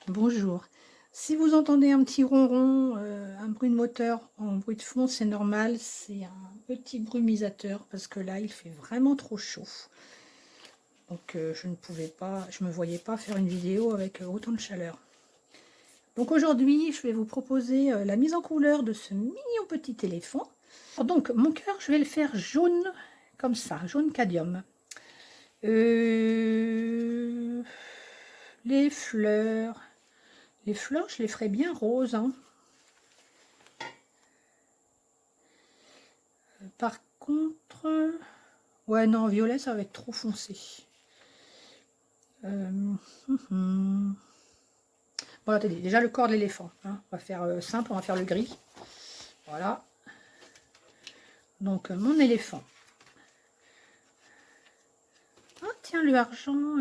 Bonjour. Si vous entendez un petit ronron, un bruit de moteur en bruit de fond, c'est normal, c'est un petit brumisateur parce que là, il fait vraiment trop chaud. Donc je ne pouvais pas, je me voyais pas faire une vidéo avec autant de chaleur. Donc aujourd'hui, je vais vous proposer la mise en couleur de ce mignon petit éléphant. Alors donc mon cœur, je vais le faire jaune comme ça, jaune cadmium. Euh, les fleurs. Les fleurs, je les ferai bien roses, hein. Par contre, ouais, non, violet, ça va être trop foncé. Bon, attendez, déjà le corps de l'éléphant, hein. On va faire simple, on va faire le gris. Voilà. Donc, mon éléphant. Ah, tiens, le argent.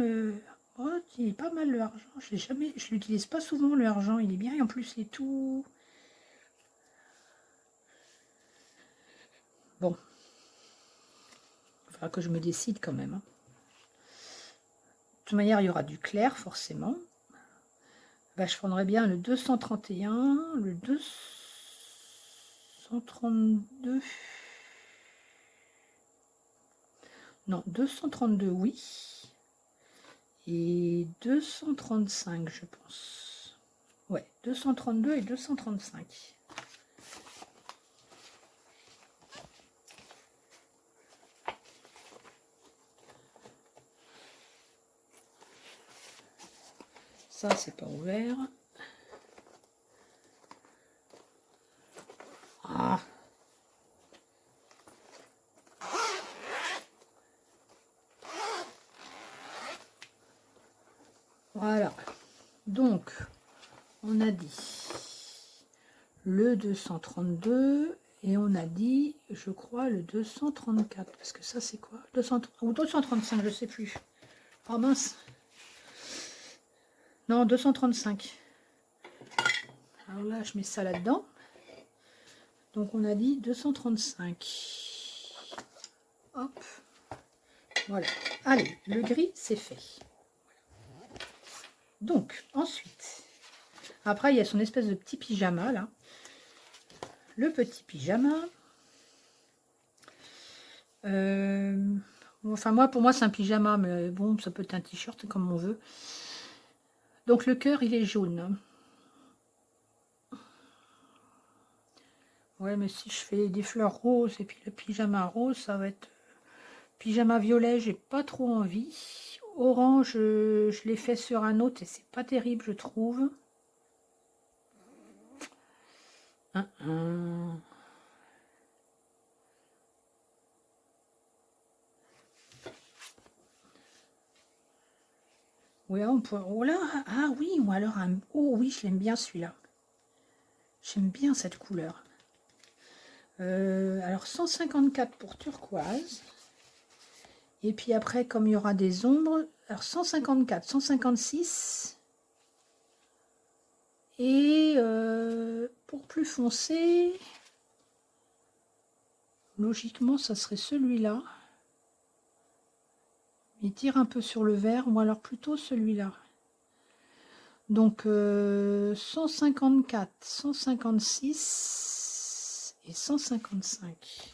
Oh, il est pas mal le argent. Je l'utilise pas souvent le argent. Il est bien et en plus, il est tout. Bon, il faudra que je me décide quand même, hein. De toute manière, il y aura du clair, forcément. Bah, je prendrais bien le 231, le 232. Non, 232, oui. Et 235, je pense. Ouais, 232 et 235. Ça, c'est pas ouvert. Ah. Voilà. Donc, on a dit le 232 et on a dit, je crois, le 234. Parce que ça, c'est quoi 200, ou 235, je sais plus. Oh mince. Non, 235. Alors là, je mets ça là-dedans. Donc, on a dit 235. Hop. Voilà. Allez, le gris, c'est fait. Donc, ensuite, après, il y a son espèce de petit pyjama, là. Le petit pyjama. Enfin, pour moi, c'est un pyjama, mais bon, ça peut être un t-shirt, comme on veut. Donc, le cœur, il est jaune. Ouais, mais si je fais des fleurs roses et puis le pyjama rose, ça va être pyjama violet, j'ai pas trop envie. Orange, je l'ai fait sur un autre et c'est pas terrible, je trouve. Ouais, on peut. Oh là, ah oui, ou alors un. Oh oui, je l'aime bien celui-là. J'aime bien cette couleur. Alors 154 pour turquoise. Et puis après, comme il y aura des ombres, alors 154, 156. Et pour plus foncé, logiquement, ça serait celui-là. Il tire un peu sur le vert, ou alors plutôt celui-là. Donc 154, 156 et 155.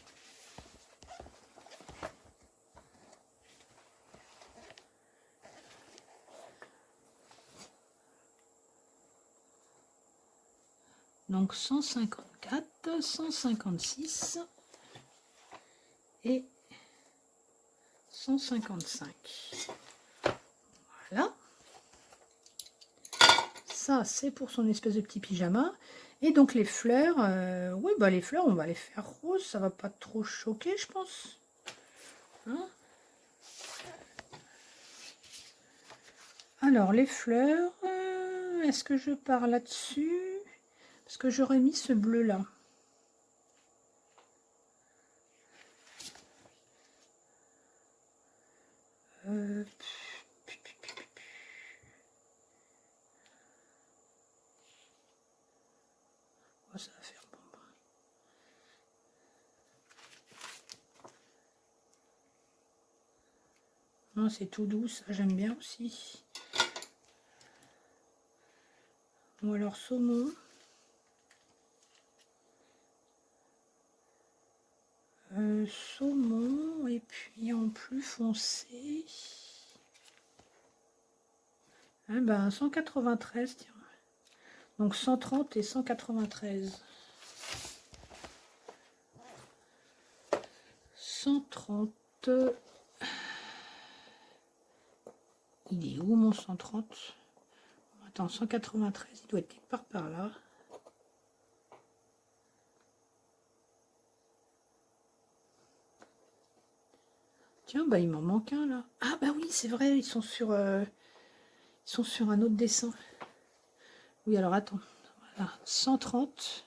Donc 154, 156 et 155. Voilà. Ça, c'est pour son espèce de petit pyjama. Et donc les fleurs, oui, bah les fleurs, on va les faire roses. Ça va pas trop choquer, je pense. Hein? Alors les fleurs, est-ce que je pars là-dessus? Parce que j'aurais mis ce bleu-là. Oh, ça va faire bon. Non, c'est tout doux, ça j'aime bien aussi. Ou alors saumon. Saumon, et puis en plus foncé. Ah ben 193, tiens. Donc 130 et 193. 130. Il est où mon 130? Attends, 193, il doit être quelque part par là. Tiens, bah il m'en manque un là. Ah bah oui, c'est vrai, ils sont sur un autre dessin. Oui, alors attends. Voilà, 130.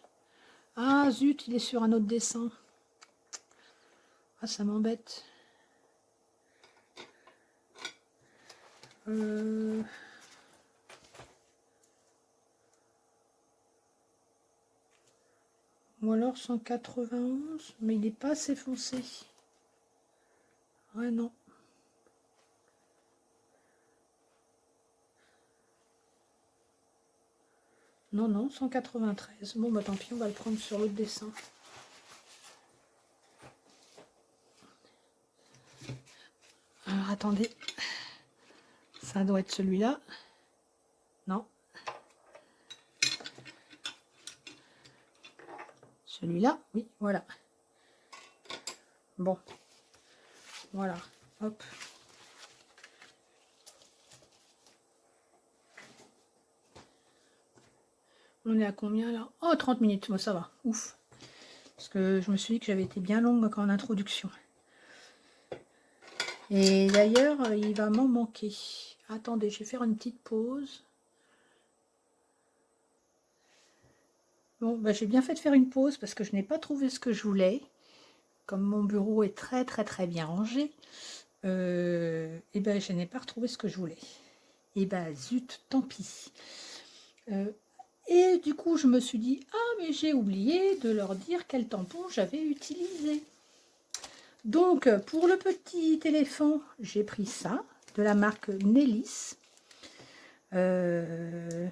Ah zut, il est sur un autre dessin. Ah, ça m'embête. Ou alors 191, mais il n'est pas assez foncé. Ouais, non. Non, non, 193. Bon, bah tant pis, on va le prendre sur l'autre dessin. Alors, attendez. Ça doit être celui-là. Non. Celui-là, oui, voilà. Bon. Voilà. Hop. On est à combien là? Oh, 30 minutes. Moi, ça va. Ouf. Parce que je me suis dit que j'avais été bien longue en introduction. Et d'ailleurs, il va m'en manquer. Attendez, je vais faire une petite pause. Bon, bah, j'ai bien fait de faire une pause parce que je n'ai pas trouvé ce que je voulais. Comme mon bureau est très très très bien rangé, et ben je n'ai pas retrouvé ce que je voulais. Et ben zut, tant pis. Et du coup, je me suis dit, ah mais j'ai oublié de leur dire quel tampon j'avais utilisé. Donc, pour le petit éléphant, j'ai pris ça, de la marque Nélis. J'ai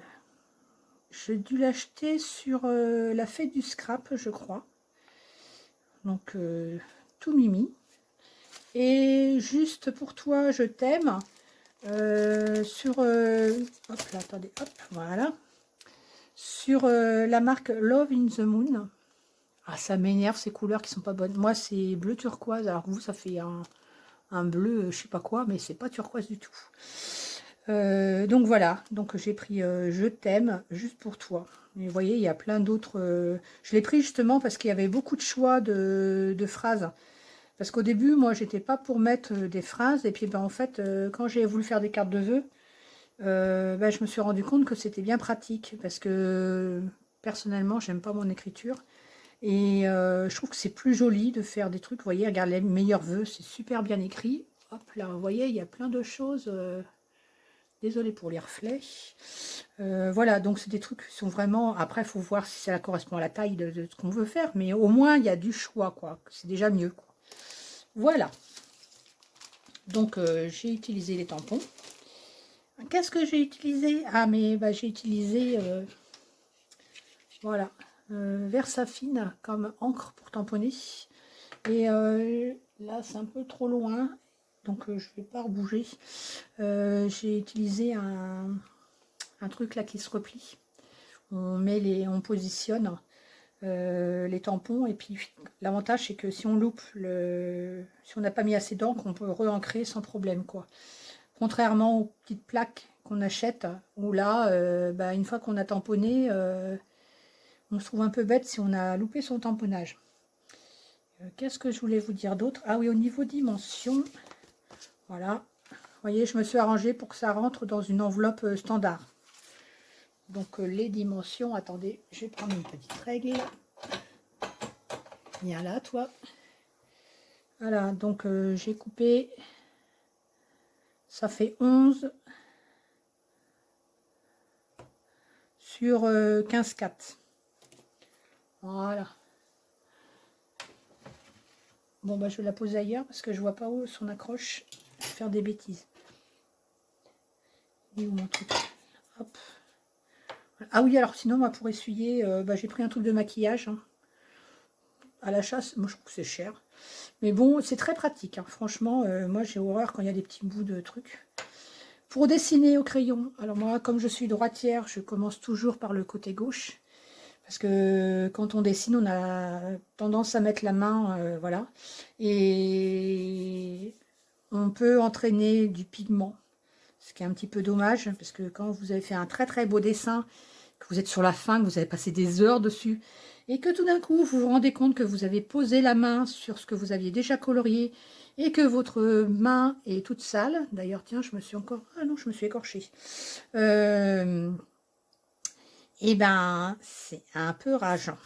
dû l'acheter sur la fête du scrap, je crois. Donc, tout mimi. Et juste pour toi, je t'aime. Sur hop là, attendez, hop, voilà. Sur la marque Love in the Moon. Ah, ça m'énerve ces couleurs qui sont pas bonnes. Moi, c'est bleu turquoise. Alors que vous, ça fait un bleu, je sais pas quoi, mais c'est pas turquoise du tout. Donc voilà, donc j'ai pris Je t'aime juste pour toi. Et vous voyez, il y a plein d'autres. Je l'ai pris justement parce qu'il y avait beaucoup de choix de phrases. Parce qu'au début, moi, j'étais pas pour mettre des phrases. Et puis, ben, en fait, quand j'ai voulu faire des cartes de vœux, ben, je me suis rendu compte que c'était bien pratique. Parce que personnellement, j'aime pas mon écriture. Et je trouve que c'est plus joli de faire des trucs. Vous voyez, regarde les meilleurs vœux, c'est super bien écrit. Hop là, vous voyez, il y a plein de choses. Désolée pour les reflets. Voilà, donc c'est des trucs qui sont vraiment... Après, il faut voir si ça correspond à la taille de ce qu'on veut faire. Mais au moins, il y a du choix, quoi. C'est déjà mieux, quoi. Voilà. Donc, j'ai utilisé les tampons. Qu'est-ce que j'ai utilisé? Ah, mais bah, j'ai utilisé... voilà. Versafine comme encre pour tamponner. Et là, c'est un peu trop loin. Donc, je ne vais pas rebouger. J'ai utilisé un truc là qui se replie. On positionne les tampons, et puis l'avantage c'est que si on loupe si on n'a pas mis assez d'encre, on peut re-ancrer sans problème, quoi. Contrairement aux petites plaques qu'on achète, où là, bah, une fois qu'on a tamponné, on se trouve un peu bête si on a loupé son tamponnage. Qu'est-ce que je voulais vous dire d'autre? Ah oui, au niveau dimension, voilà. Vous voyez, je me suis arrangée pour que ça rentre dans une enveloppe standard. Donc les dimensions, attendez, je vais prendre une petite règle. Viens là, toi. Voilà, donc j'ai coupé, ça fait 11 sur 15,4. Voilà. Bon, bah je vais la poser ailleurs parce que je vois pas où son accroche. Je vais faire des bêtises. Il est où mon truc? Hop. Ah oui, alors sinon, moi, pour essuyer, j'ai pris un truc de maquillage, hein. À la chasse, moi je trouve que c'est cher. Mais bon, c'est très pratique, hein. Franchement, moi j'ai horreur quand il y a des petits bouts de trucs. Pour dessiner au crayon, alors moi, comme je suis droitière, je commence toujours par le côté gauche. Parce que quand on dessine, on a tendance à mettre la main, voilà. Et on peut entraîner du pigment, ce qui est un petit peu dommage, parce que quand vous avez fait un très très beau dessin, que vous êtes sur la fin, que vous avez passé des heures dessus, et que tout d'un coup, vous vous rendez compte que vous avez posé la main sur ce que vous aviez déjà colorié, et que votre main est toute sale. D'ailleurs, tiens, je me suis encore... Ah non, je me suis écorchée. Et ben, c'est un peu rageant.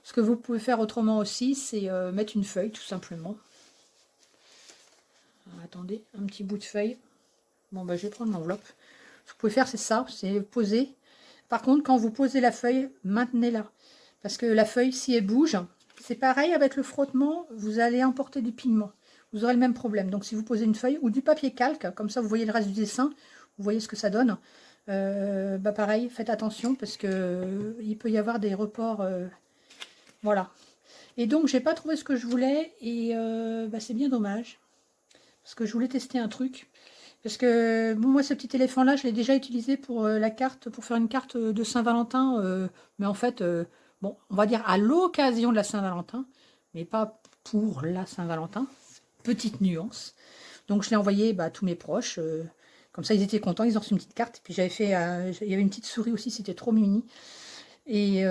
Ce que vous pouvez faire autrement aussi, c'est mettre une feuille, tout simplement. Alors, attendez, un petit bout de feuille. Bon, je vais prendre l'enveloppe. Ce que vous pouvez faire, c'est ça, c'est poser. Par contre, quand vous posez la feuille, maintenez-la. Parce que la feuille, si elle bouge, c'est pareil avec le frottement, vous allez emporter du pigment. Vous aurez le même problème. Donc, si vous posez une feuille ou du papier calque, comme ça, vous voyez le reste du dessin, vous voyez ce que ça donne. Pareil, faites attention parce que il peut y avoir des reports. Voilà. Et donc, j'ai pas trouvé ce que je voulais et c'est bien dommage. Parce que je voulais tester un truc. Parce que, bon, moi, ce petit éléphant-là, je l'ai déjà utilisé pour la carte, pour faire une carte de Saint-Valentin. Mais en fait, bon, on va dire à l'occasion de la Saint-Valentin, mais pas pour la Saint-Valentin. Petite nuance. Donc, je l'ai envoyé à tous mes proches. Comme ça, ils étaient contents, ils ont reçu une petite carte. Et puis, j'avais fait, il y avait une petite souris aussi, c'était trop mini. Et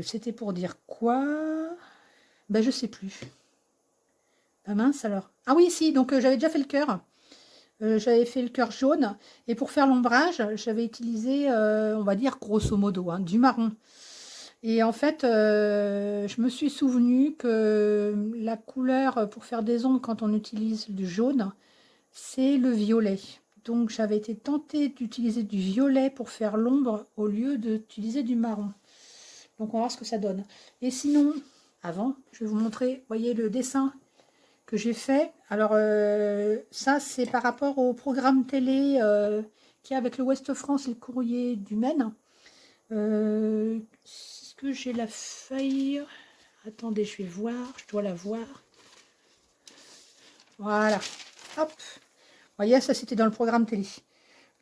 c'était pour dire quoi? Je sais plus. Ah mince alors. Ah oui, si, donc j'avais déjà fait le cœur. J'avais fait le cœur jaune. Et pour faire l'ombrage, j'avais utilisé, on va dire grosso modo, hein, du marron. Et en fait, je me suis souvenu que la couleur pour faire des ombres quand on utilise du jaune, c'est le violet. Donc j'avais été tentée d'utiliser du violet pour faire l'ombre au lieu d'utiliser du marron. Donc on va voir ce que ça donne. Et sinon, avant, je vais vous montrer, vous voyez le dessin que j'ai fait. Alors ça, c'est par rapport au programme télé qu'il y a avec le Ouest France et le Courrier du Maine. Est-ce que j'ai la feuille? Attendez, je vais voir, je dois la voir. Voilà, hop. Vous voyez, ça c'était dans le programme télé.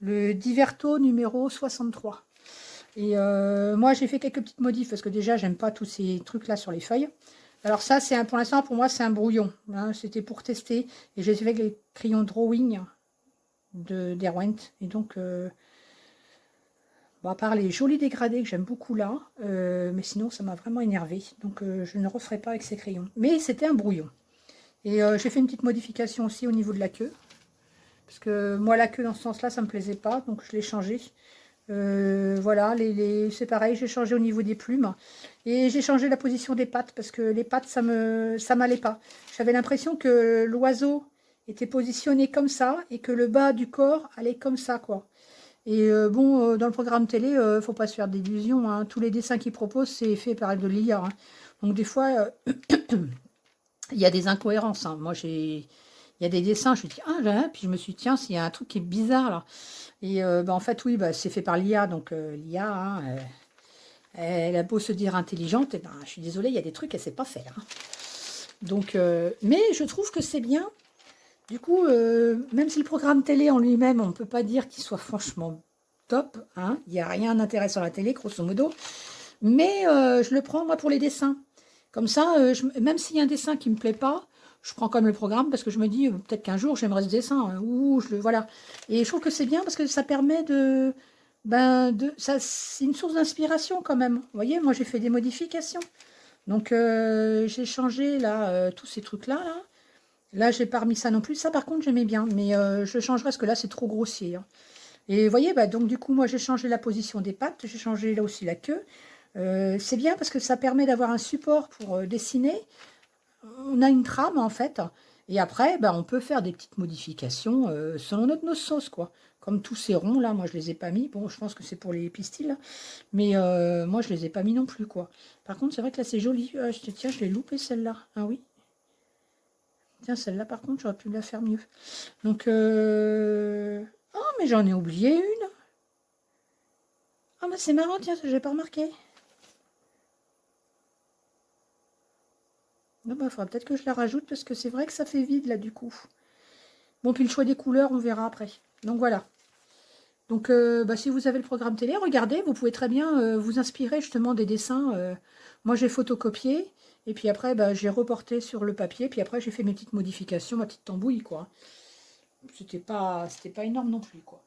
Le Diverto numéro 63. Et moi, j'ai fait quelques petites modifs parce que déjà, j'aime pas tous ces trucs-là sur les feuilles. Alors ça, c'est pour l'instant, pour moi, c'est un brouillon, hein. C'était pour tester. Et j'ai fait avec les crayons drawing d'Erwent. Et donc, à part les jolis dégradés que j'aime beaucoup là, mais sinon, ça m'a vraiment énervé. Donc, je ne referai pas avec ces crayons. Mais c'était un brouillon. Et j'ai fait une petite modification aussi au niveau de la queue. Parce que moi, la queue dans ce sens-là, ça me plaisait pas. Donc, je l'ai changé. Voilà, c'est pareil, j'ai changé au niveau des plumes. Et j'ai changé la position des pattes parce que les pattes, ça m'allait pas. J'avais l'impression que l'oiseau était positionné comme ça et que le bas du corps allait comme ça, quoi. Et dans le programme télé, faut pas se faire d'illusions, hein. Tous les dessins qu'ils proposent, c'est fait par de l'IA, hein. Donc des fois, il y a des incohérences, hein. Moi, il y a des dessins, je me dis, ah là, puis je me suis dit, tiens, s'il y a un truc qui est bizarre là. Et en fait, oui, c'est fait par l'IA, donc l'IA, hein, elle a beau se dire intelligente, et je suis désolée, il y a des trucs qu'elle ne sait pas faire, hein. Donc, mais je trouve que c'est bien. Du coup, même si le programme télé en lui-même, on ne peut pas dire qu'il soit franchement top, hein, il n'y a rien d'intéressant à la télé, grosso modo, mais je le prends, moi, pour les dessins. Comme ça, même s'il y a un dessin qui ne me plaît pas, je prends comme le programme parce que je me dis, peut-être qu'un jour, j'aimerais ce dessin, hein, ou voilà. Et je trouve que c'est bien parce que ça permet ça, c'est une source d'inspiration quand même. Vous voyez, moi, j'ai fait des modifications. Donc, j'ai changé, là, tous ces trucs-là, là. Là, j'ai pas remis ça non plus. Ça, par contre, j'aimais bien. Mais je changerai parce que là, c'est trop grossier, hein. Et vous voyez, donc du coup, moi, j'ai changé la position des pattes. J'ai changé là aussi la queue. C'est bien parce que ça permet d'avoir un support pour dessiner. On a une trame, en fait. Et après, on peut faire des petites modifications selon notre sauce, quoi. Comme tous ces ronds, là, moi, je les ai pas mis. Bon, je pense que c'est pour les pistils. Mais moi, je les ai pas mis non plus, quoi. Par contre, c'est vrai que là, c'est joli. Tiens, je l'ai loupé, celle-là. Ah oui. Tiens, celle-là, par contre, j'aurais pu la faire mieux. Donc, oh, mais j'en ai oublié une. Oh mais c'est marrant, tiens, j'ai pas remarqué. Non, bah, faudra peut-être que je la rajoute parce que c'est vrai que ça fait vide là du coup. Bon, puis le choix des couleurs, on verra après. Donc voilà. Donc bah, si vous avez le programme télé, regardez, vous pouvez très bien vous inspirer justement des dessins. Moi j'ai photocopié et puis après bah, j'ai reporté sur le papier, puis après j'ai fait mes petites modifications, ma petite tambouille quoi. C'était pas énorme non plus quoi.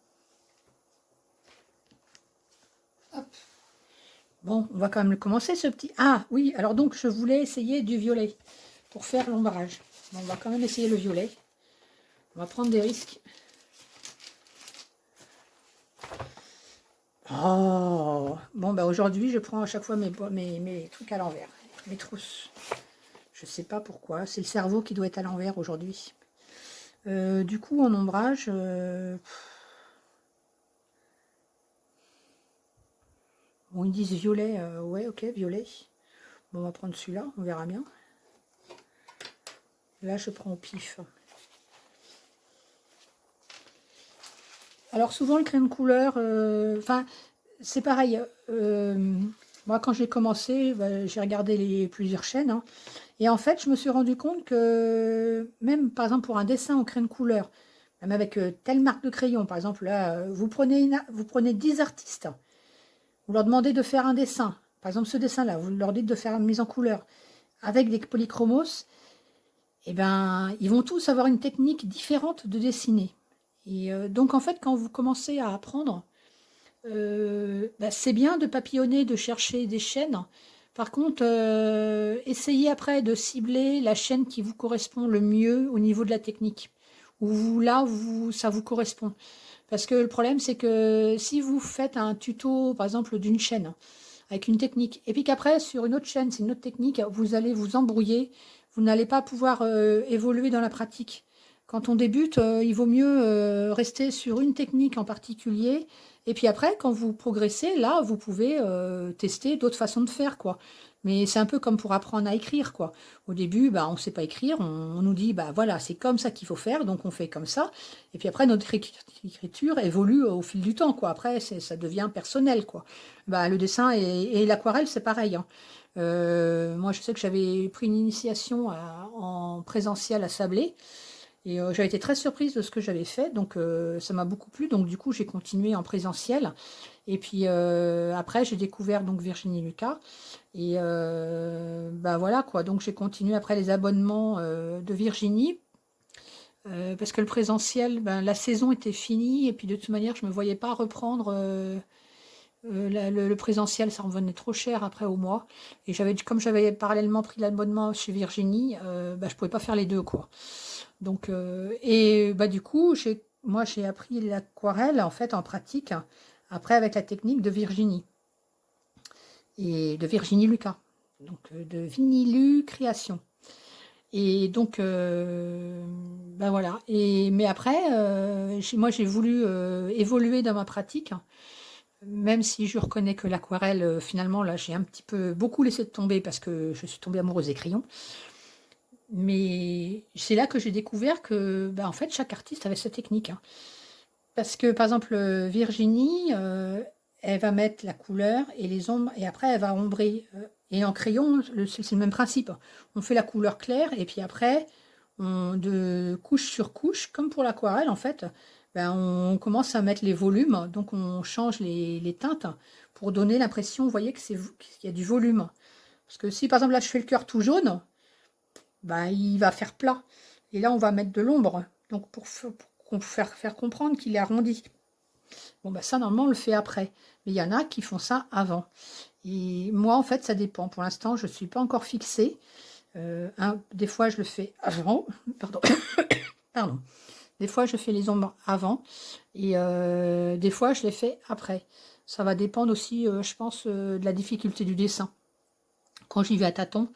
Hop. Bon, on va quand même commencer ce petit. Ah oui, alors donc je voulais essayer du violet pour faire l'ombrage. Bon, on va quand même essayer le violet. On va prendre des risques. Oh, bon, bah aujourd'hui, je prends à chaque fois mes trucs à l'envers, mes trousses. Je sais pas pourquoi, c'est le cerveau qui doit être à l'envers aujourd'hui. Du coup, en ombrage, bon, ils disent violet, ouais, ok, violet. Bon, on va prendre celui-là, on verra bien. Là, je prends au pif. Alors, souvent, le crayon de couleur, enfin, c'est pareil. Moi, quand j'ai commencé, bah, j'ai regardé plusieurs chaînes. Hein, et en fait, je me suis rendu compte que même, par exemple, pour un dessin en crayon de couleur, même avec telle marque de crayon, par exemple, là, vous prenez 10 artistes, vous leur demandez de faire un dessin. Par exemple, ce dessin-là, vous leur dites de faire une mise en couleur avec des polychromos, et ben, ils vont tous avoir une technique différente de dessiner. Et donc, en fait, quand vous commencez à apprendre, bah, c'est bien de papillonner, de chercher des chaînes. Par contre, essayez après de cibler la chaîne qui vous correspond le mieux au niveau de la technique. Ou là, ça vous correspond. Parce que le problème, c'est que si vous faites un tuto, par exemple, d'une chaîne, avec une technique, et puis qu'après, sur une autre chaîne, c'est une autre technique, vous allez vous embrouiller, vous n'allez pas pouvoir évoluer dans la pratique. Quand on débute, il vaut mieux rester sur une technique en particulier, et puis après, quand vous progressez, là, vous pouvez tester d'autres façons de faire, quoi. Mais c'est un peu comme pour apprendre à écrire, quoi. Au début, bah, on ne sait pas écrire, on nous dit, bah voilà, c'est comme ça qu'il faut faire, donc on fait comme ça. Et puis après, notre écriture évolue au fil du temps, quoi. Après, ça devient personnel, quoi. Bah, le dessin et l'aquarelle, c'est pareil. Hein. Moi, je sais que j'avais pris une initiation en présentiel à Sablé. Et j'avais été très surprise de ce que j'avais fait, donc ça m'a beaucoup plu. Donc du coup, j'ai continué en présentiel. Et puis après, j'ai découvert donc Virginie Lucas. Et bah voilà quoi. Donc j'ai continué après les abonnements de Virginie. Parce que le présentiel, ben, la saison était finie. Et puis de toute manière, je ne me voyais pas reprendre le présentiel, ça revenait trop cher après au mois. Et comme j'avais parallèlement pris l'abonnement chez Virginie, bah, je ne pouvais pas faire les deux quoi. Donc, et bah, du coup, moi j'ai appris l'aquarelle en fait en pratique, après avec la technique de Virginie et de Virginie Lucas, donc de Vinilu Création. Et donc, ben voilà. Mais après, moi j'ai voulu évoluer dans ma pratique, même si je reconnais que l'aquarelle, finalement, là, j'ai un petit peu beaucoup laissé tomber parce que je suis tombée amoureuse des crayons. Mais c'est là que j'ai découvert que, bah, en fait, chaque artiste avait sa technique. Hein. Parce que, par exemple, Virginie, elle va mettre la couleur et les ombres, et après, elle va ombrer. Et en crayon, c'est le même principe. On fait la couleur claire, et puis après, de couche sur couche, comme pour l'aquarelle, en fait, ben, on commence à mettre les volumes. Donc, on change les teintes pour donner l'impression, vous voyez, qu'il y a du volume. Parce que si, par exemple, là, je fais le cœur tout jaune, bah, il va faire plat. Et là, on va mettre de l'ombre. Donc, pour faire comprendre qu'il est arrondi. Bon, bah, ça, normalement, on le fait après. Mais il y en a qui font ça avant. Et moi, en fait, ça dépend. Pour l'instant, je ne suis pas encore fixée. Des fois, je le fais avant. Pardon. Pardon. Des fois, je fais les ombres avant. Et des fois, je les fais après. Ça va dépendre aussi, je pense, de la difficulté du dessin. Quand j'y vais à tâtons,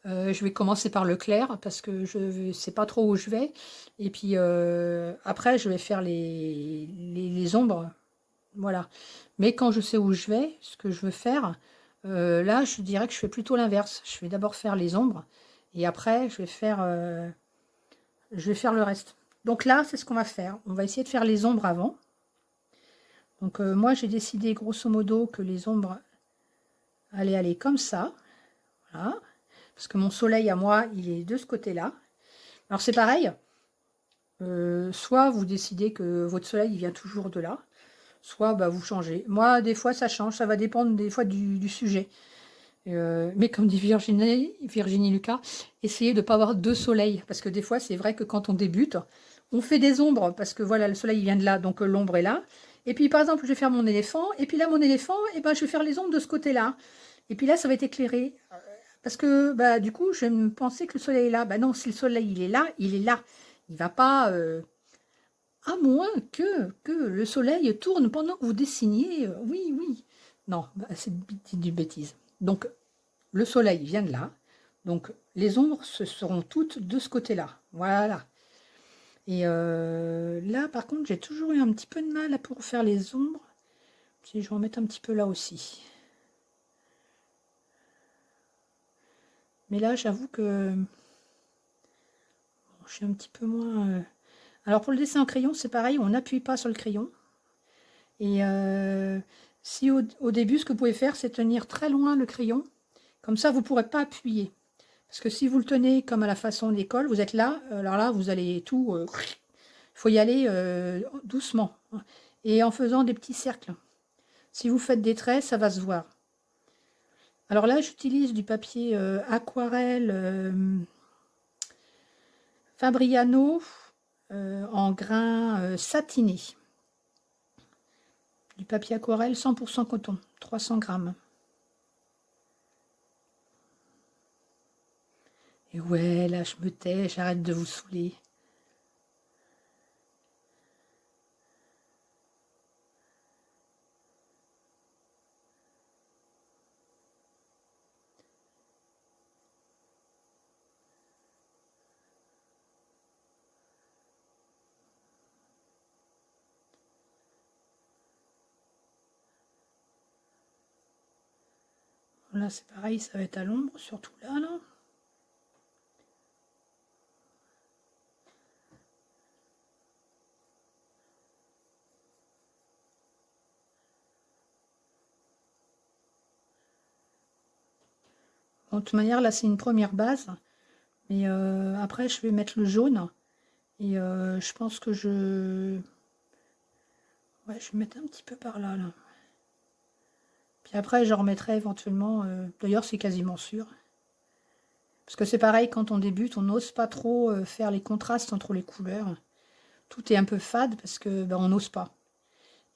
je vais commencer par le clair parce que je ne sais pas trop où je vais. Et puis après, je vais faire les ombres. Voilà. Mais quand je sais où je vais, ce que je veux faire, là, je dirais que je fais plutôt l'inverse. Je vais d'abord faire les ombres et après, je vais faire le reste. Donc là, c'est ce qu'on va faire. On va essayer de faire les ombres avant. Donc moi j'ai décidé grosso modo que les ombres allaient aller comme ça. Voilà. Parce que mon soleil à moi, il est de ce côté-là. Alors c'est pareil. Soit vous décidez que votre soleil il vient toujours de là, soit bah, vous changez. Moi, des fois, ça change, ça va dépendre des fois du sujet. Mais comme dit Virginie Lucas, essayez de ne pas avoir deux soleils, parce que des fois, c'est vrai que quand on débute, on fait des ombres, parce que voilà, le soleil il vient de là, donc l'ombre est là. Et puis, par exemple, je vais faire mon éléphant, et puis là, mon éléphant, et ben, je vais faire les ombres de ce côté-là. Et puis là, ça va être éclairé. Parce que, bah, du coup, je me pensais que le soleil est là. Bah non, si le soleil, il est là, il est là. Il va pas... à moins que le soleil tourne pendant que vous dessiniez. Oui, oui. Non, bah, c'est du bêtise. Donc, le soleil vient de là. Donc, les ombres se seront toutes de ce côté-là. Voilà. Et là, par contre, j'ai toujours eu un petit peu de mal pour faire les ombres. Si je vais en mettre un petit peu là aussi. Mais là, j'avoue que bon, je suis un petit peu moins... Alors, pour le dessin en crayon, c'est pareil. On n'appuie pas sur le crayon. Et si au début, ce que vous pouvez faire, c'est tenir très loin le crayon. Comme ça, vous ne pourrez pas appuyer. Parce que si vous le tenez comme à la façon de l'école, vous êtes là, alors là, vous allez tout... Il faut y aller doucement. Et en faisant des petits cercles. Si vous faites des traits, ça va se voir. Alors là, j'utilise du papier aquarelle Fabriano en grain satiné. Du papier aquarelle 100% coton, 300 grammes. Et ouais, là, je me tais, j'arrête de vous saouler. Là, c'est pareil, ça va être à l'ombre, surtout là, là. Bon, de toute manière, là, c'est une première base. Mais après, je vais mettre le jaune. Et je pense que je... Ouais, je vais mettre un petit peu par là, là. Puis après, je remettrai éventuellement... D'ailleurs, c'est quasiment sûr. Parce que c'est pareil, quand on débute, on n'ose pas trop faire les contrastes entre les couleurs. Tout est un peu fade parce que ben, on n'ose pas.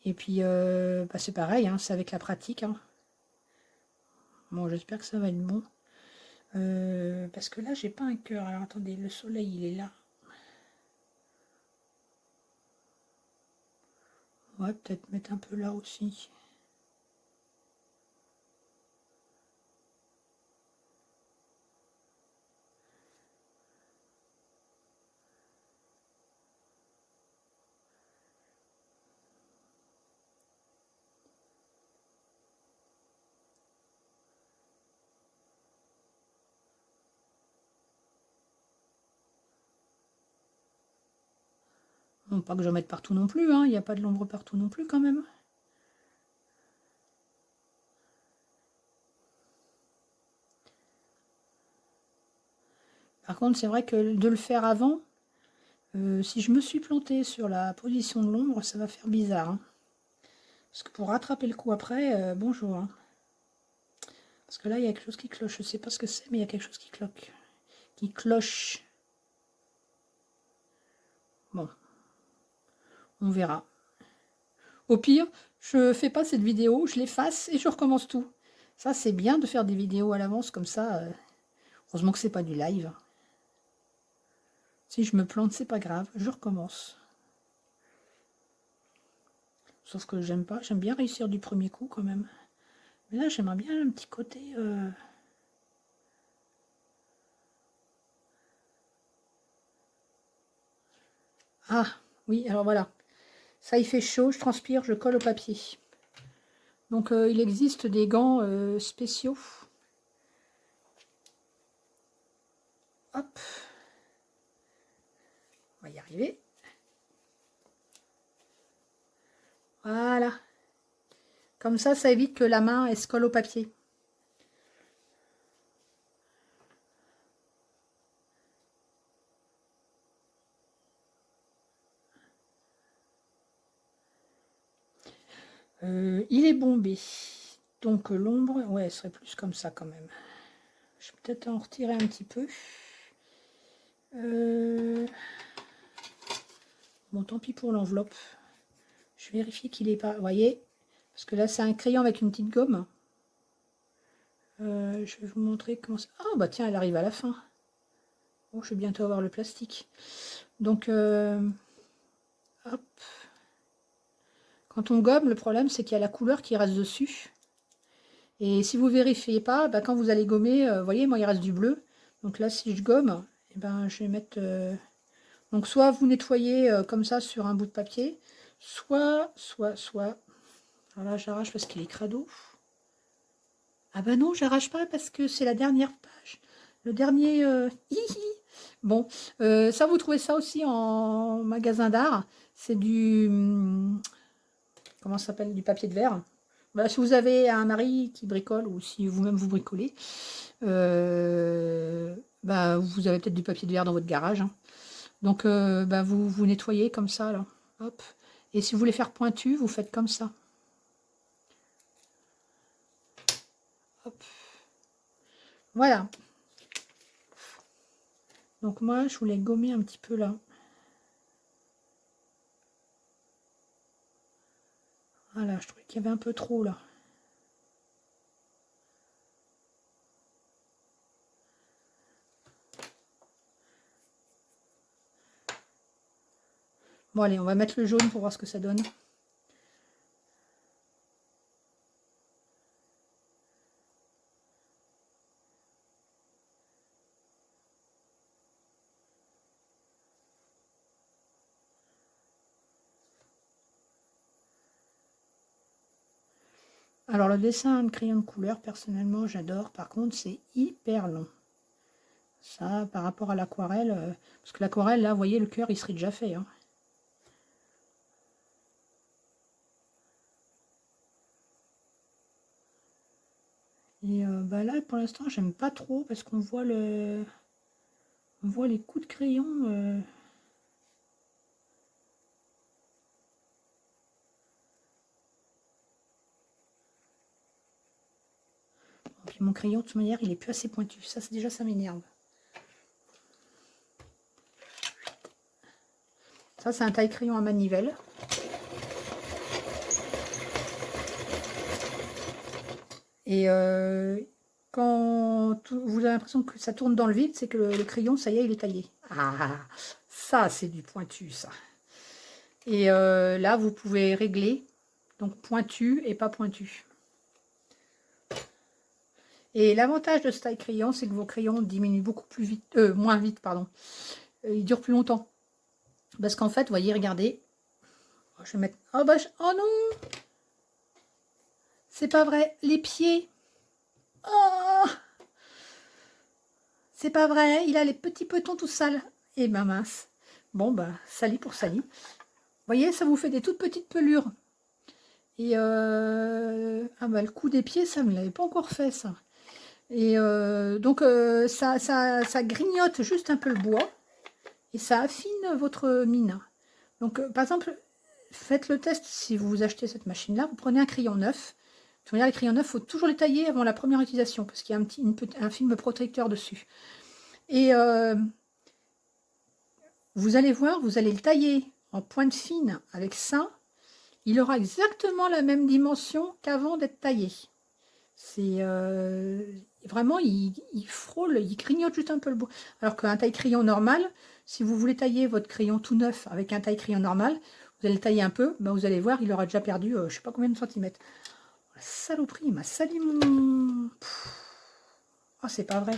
Et puis, bah, c'est pareil, hein, c'est avec la pratique. Hein. Bon, j'espère que ça va être bon. Parce que là, j'ai pas un cœur. Alors, attendez, le soleil, il est là. Ouais, peut-être mettre un peu là aussi. Bon, pas que j'en mette partout non plus, hein. Il n'y a pas de l'ombre partout non plus quand même. Par contre, c'est vrai que de le faire avant, si je me suis plantée sur la position de l'ombre, ça va faire bizarre. Hein. Parce que pour rattraper le coup après, bonjour. Hein. Parce que là, il y a quelque chose qui cloche. Je ne sais pas ce que c'est, mais il y a quelque chose qui cloque. Qui cloche. Bon, on verra. Au pire, je fais pas cette vidéo, je l'efface et je recommence tout. Ça, c'est bien de faire des vidéos à l'avance comme ça. Heureusement que c'est pas du live. Si je me plante, c'est pas grave, je recommence. Sauf que j'aime pas, j'aime bien réussir du premier coup quand même. Mais là, j'aimerais bien un petit côté... Ah, oui, alors voilà. Ça, il fait chaud, je transpire, je colle au papier. Donc, il existe des gants spéciaux. Hop. On va y arriver. Voilà. Comme ça évite que la main elle se colle au papier. Il est bombé. Donc l'ombre, ouais, elle serait plus comme ça quand même. Je vais peut-être en retirer un petit peu. Bon, tant pis pour l'enveloppe. Je vérifie qu'il est pas... Vous voyez? Parce que là, c'est un crayon avec une petite gomme. Je vais vous montrer comment ça... Ah, bah tiens, elle arrive à la fin. Oh, je vais bientôt avoir le plastique. Donc, hop. Quand on gomme, le problème, c'est qu'il y a la couleur qui reste dessus. Et si vous ne vérifiez pas, bah, quand vous allez gommer, vous voyez, moi, il reste du bleu. Donc là, si je gomme, eh ben, je vais mettre... Donc, soit vous nettoyez comme ça sur un bout de papier, soit... Alors là, j'arrache parce qu'il est crado. Ah ben non, j'arrache pas parce que c'est la dernière page. Le dernier... Bon, ça, vous trouvez ça aussi en magasin d'art. C'est du... comment ça s'appelle? Du papier de verre. Voilà, si vous avez un mari qui bricole ou si vous-même vous bricolez, bah, vous avez peut-être du papier de verre dans votre garage. Hein. Donc, bah, vous nettoyez comme ça. Là. Hop. Et si vous voulez faire pointu, vous faites comme ça. Hop. Voilà. Donc moi, je voulais gommer un petit peu là. Voilà, je trouvais qu'il y avait un peu trop là. Bon allez, on va mettre le jaune pour voir ce que ça donne. Alors le dessin de crayon de couleur, personnellement, j'adore. Par contre, c'est hyper long. Ça, par rapport à l'aquarelle, parce que l'aquarelle, là, vous voyez, le cœur, il serait déjà fait. Hein. Et bah là, pour l'instant, j'aime pas trop parce qu'on voit on voit les coups de crayon. Puis mon crayon, de toute manière, il est plus assez pointu. Ça, c'est déjà, ça m'énerve. Ça, c'est un taille-crayon à manivelle. Et quand vous avez l'impression que ça tourne dans le vide, c'est que le crayon, ça y est, il est taillé. Ah, ça, c'est du pointu, ça. Et là, vous pouvez régler. Donc, pointu et pas pointu. Et l'avantage de ce taille-crayon, c'est que vos crayons diminuent beaucoup plus vite, moins vite, pardon. Ils durent plus longtemps. Parce qu'en fait, vous voyez, regardez. Je vais mettre... Oh, bah, oh non! C'est pas vrai. Les pieds. Oh! C'est pas vrai. Il a les petits petons tout sales. Et ben mince. Bon, bah, sali pour sali. Vous voyez, ça vous fait des toutes petites pelures. Et ah bah, le coup des pieds, ça ne me l'avait pas encore fait, ça. Et donc, ça grignote juste un peu le bois. Et ça affine votre mine. Donc, par exemple, faites le test si vous achetez cette machine-là. Vous prenez un crayon neuf. De toute manière, les crayons neufs, il faut toujours les tailler avant la première utilisation parce qu'il y a un film protecteur dessus. Et vous allez voir, vous allez le tailler en pointe fine avec ça. Il aura exactement la même dimension qu'avant d'être taillé. C'est vraiment, il frôle, il grignote juste un peu le bois. Alors qu'un taille-crayon normal, si vous voulez tailler votre crayon tout neuf avec un taille-crayon normal, vous allez le tailler un peu, ben vous allez voir, il aura déjà perdu je ne sais pas combien de centimètres. La saloperie, il m'a sali mon... Oh, c'est pas vrai.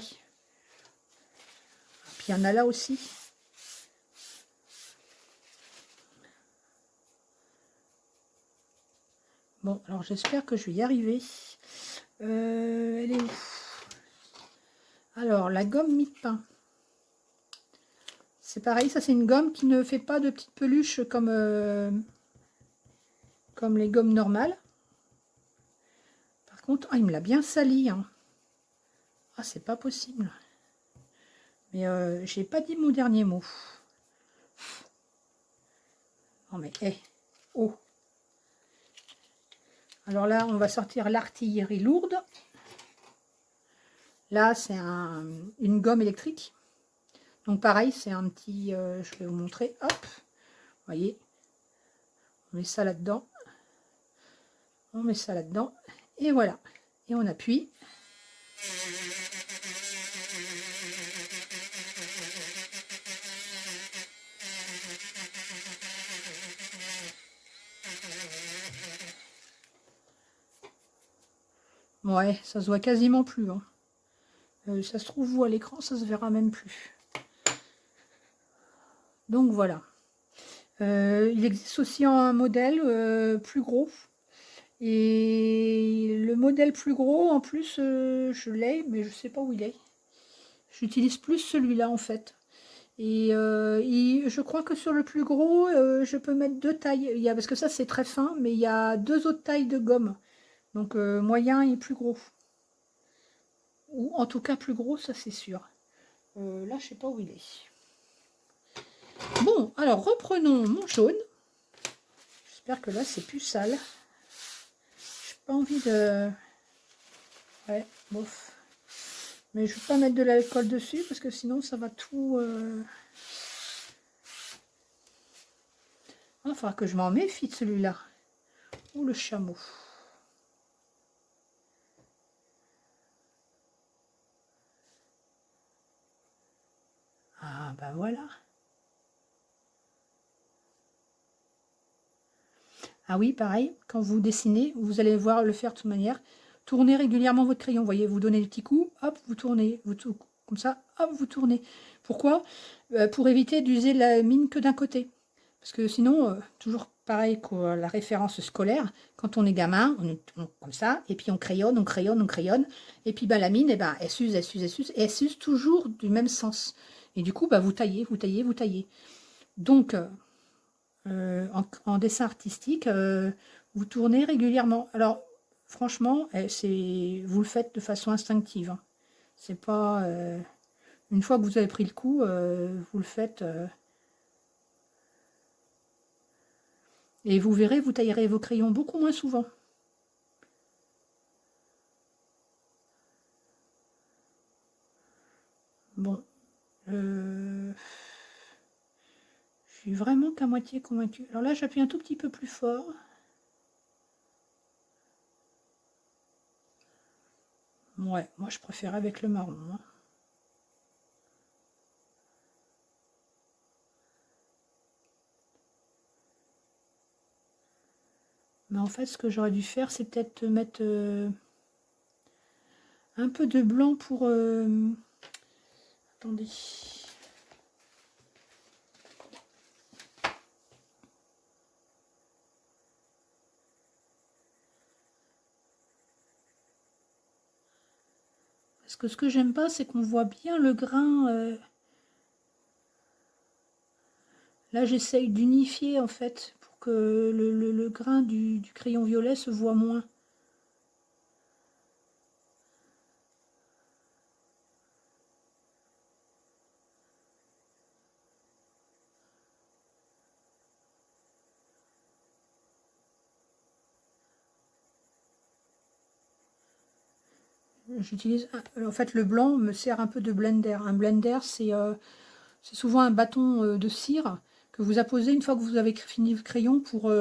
Puis il y en a là aussi. Bon, alors j'espère que je vais y arriver. Elle est où? Alors, la gomme mie-de-pain. C'est pareil, ça c'est une gomme qui ne fait pas de petites peluches comme les gommes normales. contre, ah, il me l'a bien sali, hein. Ah, c'est pas possible. Mais j'ai pas dit mon dernier mot. Non mais, oh. Alors là, on va sortir l'artillerie lourde. Là, c'est une gomme électrique. Donc pareil, c'est un petit... je vais vous montrer. Hop. Vous voyez. On met ça là-dedans. On met ça là-dedans. Et voilà. Et on appuie. Ouais, ça se voit quasiment plus. Hein. Ça se trouve, vous, à l'écran, ça se verra même plus. Donc voilà. Il existe aussi un modèle plus gros. Et le modèle plus gros, en plus, je l'ai, mais je sais pas où il est. J'utilise plus celui-là, en fait. Et je crois que sur le plus gros, je peux mettre 2 tailles. Parce que ça, c'est très fin, mais il y a 2 autres tailles de gomme. Donc, moyen et plus gros. Ou en tout cas, plus gros, ça, c'est sûr. Là, je sais pas où il est. Bon, alors, reprenons mon jaune. J'espère que là, c'est plus sale. J'ai pas envie de... Ouais, bof. Mais je ne vais pas mettre de l'alcool dessus parce que sinon ça va tout... Ah, il faudra que je m'en méfie de celui-là. Ou le chameau. Ah ben voilà. Ah oui, pareil, quand vous dessinez, vous allez voir le faire de toute manière. Tournez régulièrement votre crayon. Vous voyez, vous donnez des petits coups, hop, vous tournez. Comme ça, hop, vous tournez. Pourquoi? Pour éviter d'user la mine que d'un côté. Parce que sinon, toujours pareil que la référence scolaire, quand on est gamin, on comme ça, et puis on crayonne, on crayonne, on crayonne, et puis la mine, elle s'use, elle s'use, elle s'use, et elle s'use toujours du même sens. Et du coup, vous taillez, vous taillez, vous taillez. Donc, en dessin artistique, vous tournez régulièrement. Alors, franchement, vous le faites de façon instinctive. Hein. C'est pas... une fois que vous avez pris le coup, vous le faites... et vous verrez, vous taillerez vos crayons beaucoup moins souvent. Bon. Je suis vraiment qu'à moitié convaincue. Alors là, j'appuie un tout petit peu plus fort. Ouais, moi je préfère avec le marron. Hein. Mais en fait, ce que j'aurais dû faire, c'est peut-être mettre un peu de blanc pour... Attendez. Parce que ce que j'aime pas, c'est qu'on voit bien le grain. Là, j'essaye d'unifier, en fait, pour que le grain du crayon violet se voit moins. J'utilise... En fait, le blanc me sert un peu de blender. Un blender, c'est souvent un bâton de cire que vous apposez une fois que vous avez fini le crayon pour...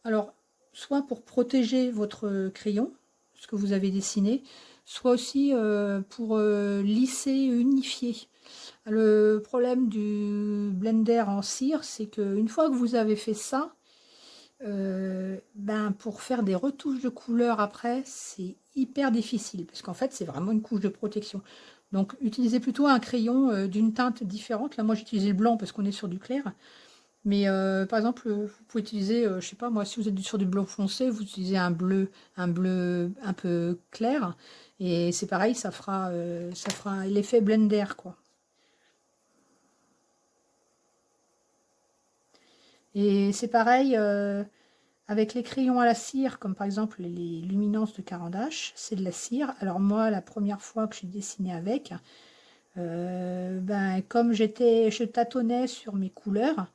alors, soit pour protéger votre crayon, ce que vous avez dessiné, soit aussi pour lisser et unifier. Le problème du blender en cire, c'est qu'une fois que vous avez fait ça, pour faire des retouches de couleurs après, c'est hyper difficile, parce qu'en fait, c'est vraiment une couche de protection. Donc, utilisez plutôt un crayon d'une teinte différente. Là, moi, j'ai utilisé le blanc parce qu'on est sur du clair. Mais par exemple, vous pouvez utiliser, je sais pas, moi, si vous êtes sur du blanc foncé, vous utilisez un bleu un peu clair. Et c'est pareil, ça fera l'effet blender, quoi. Et c'est pareil, Avec les crayons à la cire, comme par exemple les luminances de Caran d'Ache, c'est de la cire. Alors moi, la première fois que j'ai dessiné avec, ben, comme je tâtonnais sur mes couleurs,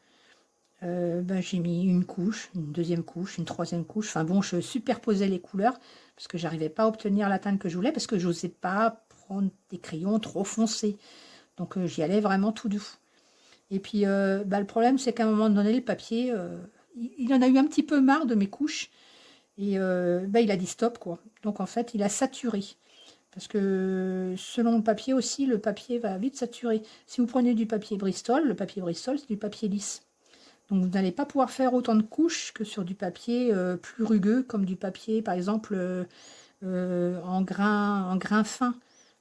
ben, j'ai mis une couche, une deuxième couche, une troisième couche. Enfin bon, je superposais les couleurs parce que j'arrivais pas à obtenir la teinte que je voulais parce que j'osais pas prendre des crayons trop foncés. Donc j'y allais vraiment tout doux. Et puis ben, le problème, c'est qu'à un moment donné, le papier, il en a eu un petit peu marre de mes couches et ben, il a dit stop quoi. Donc en fait, il a saturé. Parce que selon le papier aussi, le papier va vite saturer. Si vous prenez du papier Bristol, le papier Bristol, c'est du papier lisse. Donc vous n'allez pas pouvoir faire autant de couches que sur du papier plus rugueux, comme du papier par exemple en grain fin.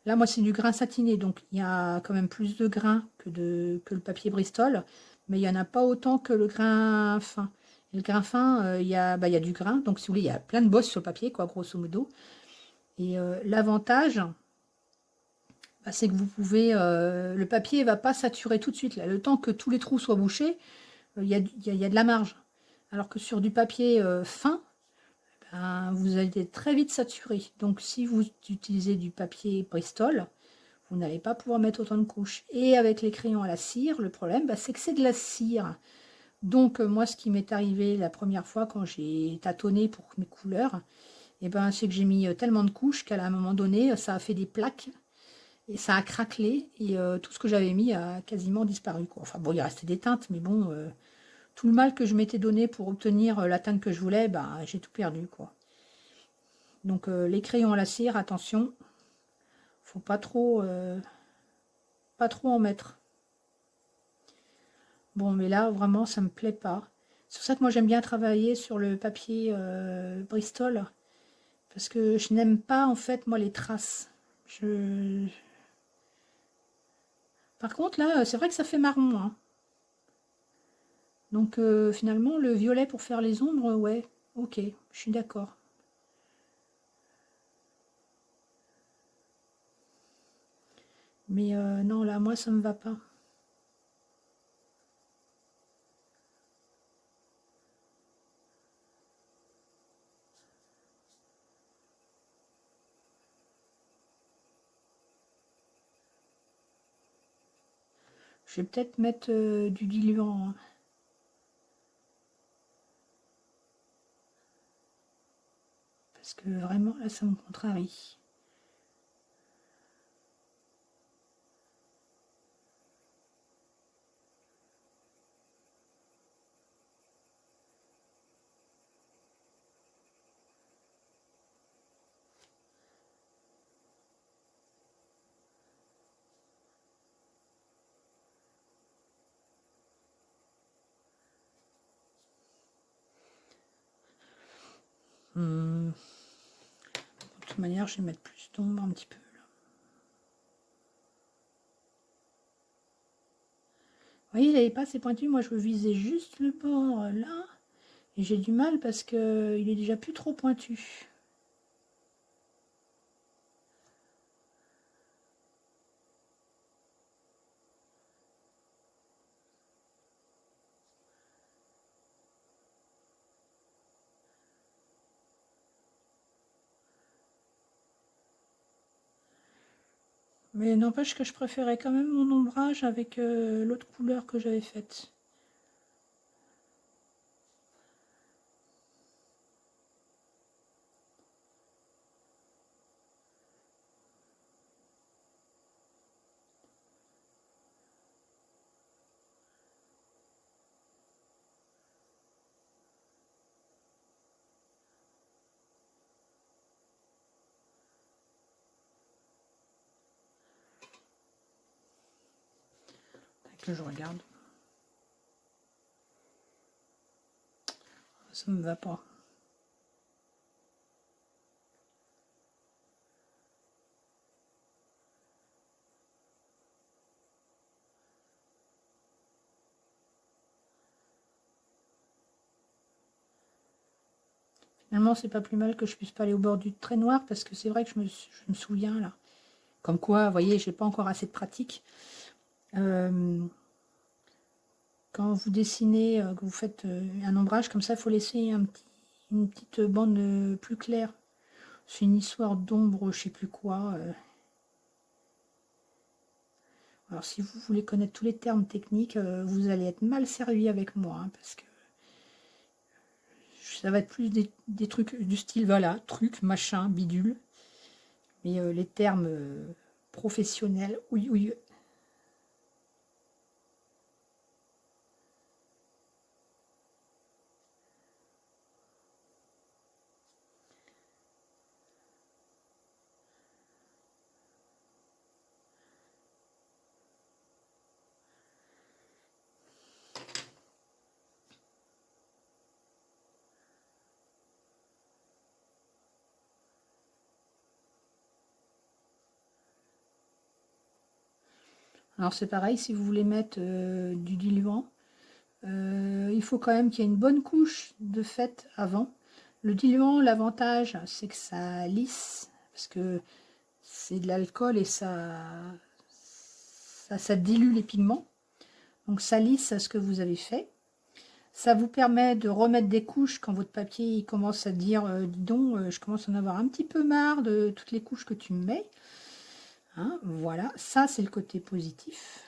Là, moi, c'est du grain satiné, donc il y a quand même plus de grains que le papier Bristol, mais il n'y en a pas autant que le grain fin. Et le grain fin, bah, il y a du grain, donc si vous voulez, il y a plein de bosses sur le papier, quoi, grosso modo. Et l'avantage, bah, c'est que vous pouvez, le papier ne va pas saturer tout de suite. Là. Le temps que tous les trous soient bouchés, il y a de la marge. Alors que sur du papier fin, ben, vous allez très vite saturé. Donc si vous utilisez du papier Bristol, vous n'allez pas pouvoir mettre autant de couches. Et avec les crayons à la cire, le problème, bah, c'est que c'est de la cire. Donc moi, ce qui m'est arrivé la première fois quand j'ai tâtonné pour mes couleurs, ben, c'est que j'ai mis tellement de couches qu'à un moment donné, ça a fait des plaques et ça a craquelé et tout ce que j'avais mis a quasiment disparu. Quoi. Enfin bon, il restait des teintes, mais bon, tout le mal que je m'étais donné pour obtenir la teinte que je voulais, bah, j'ai tout perdu. Quoi. Donc les crayons à la cire, attention, faut pas trop en mettre. Bon, mais là, vraiment, ça me plaît pas. C'est pour ça que moi, j'aime bien travailler sur le papier Bristol. Parce que je n'aime pas, en fait, moi, les traces. Par contre, là, c'est vrai que ça fait marron. Hein. Donc, finalement, le violet pour faire les ombres, ouais, ok, je suis d'accord. Mais non, là, moi, ça me va pas. Je vais peut-être mettre du diluant. Hein. Parce que vraiment, là, ça me contrarie. De toute manière, je vais mettre plus d'ombre un petit peu. Là. Vous voyez, il n'avait pas assez pointu. Moi, je veux viser juste le bord là. Et j'ai du mal parce que il est déjà plus trop pointu. Mais n'empêche que je préférais quand même mon ombrage avec l'autre couleur que j'avais faite. Que je regarde. Ça me va pas. Finalement, c'est pas plus mal que je puisse pas aller au bord du trait noir parce que c'est vrai que je me souviens là. Comme quoi, vous voyez, j'ai pas encore assez de pratique. Quand vous dessinez, que vous faites un ombrage comme ça, il faut laisser un petit une petite bande plus claire. C'est une histoire d'ombre, je sais plus quoi. Alors si vous voulez connaître tous les termes techniques, vous allez être mal servi avec moi, hein, parce que ça va être plus des trucs du style, voilà, truc, machin, bidule. Mais les termes professionnels, oui, oui. Alors c'est pareil, si vous voulez mettre du diluant, il faut quand même qu'il y ait une bonne couche de fête avant. Le diluant, l'avantage, c'est que ça lisse, parce que c'est de l'alcool et ça dilue les pigments. Donc ça lisse à ce que vous avez fait. Ça vous permet de remettre des couches quand votre papier il commence à dire dis donc, je commence à en avoir un petit peu marre de toutes les couches que tu me mets. Hein, voilà, ça c'est le côté positif.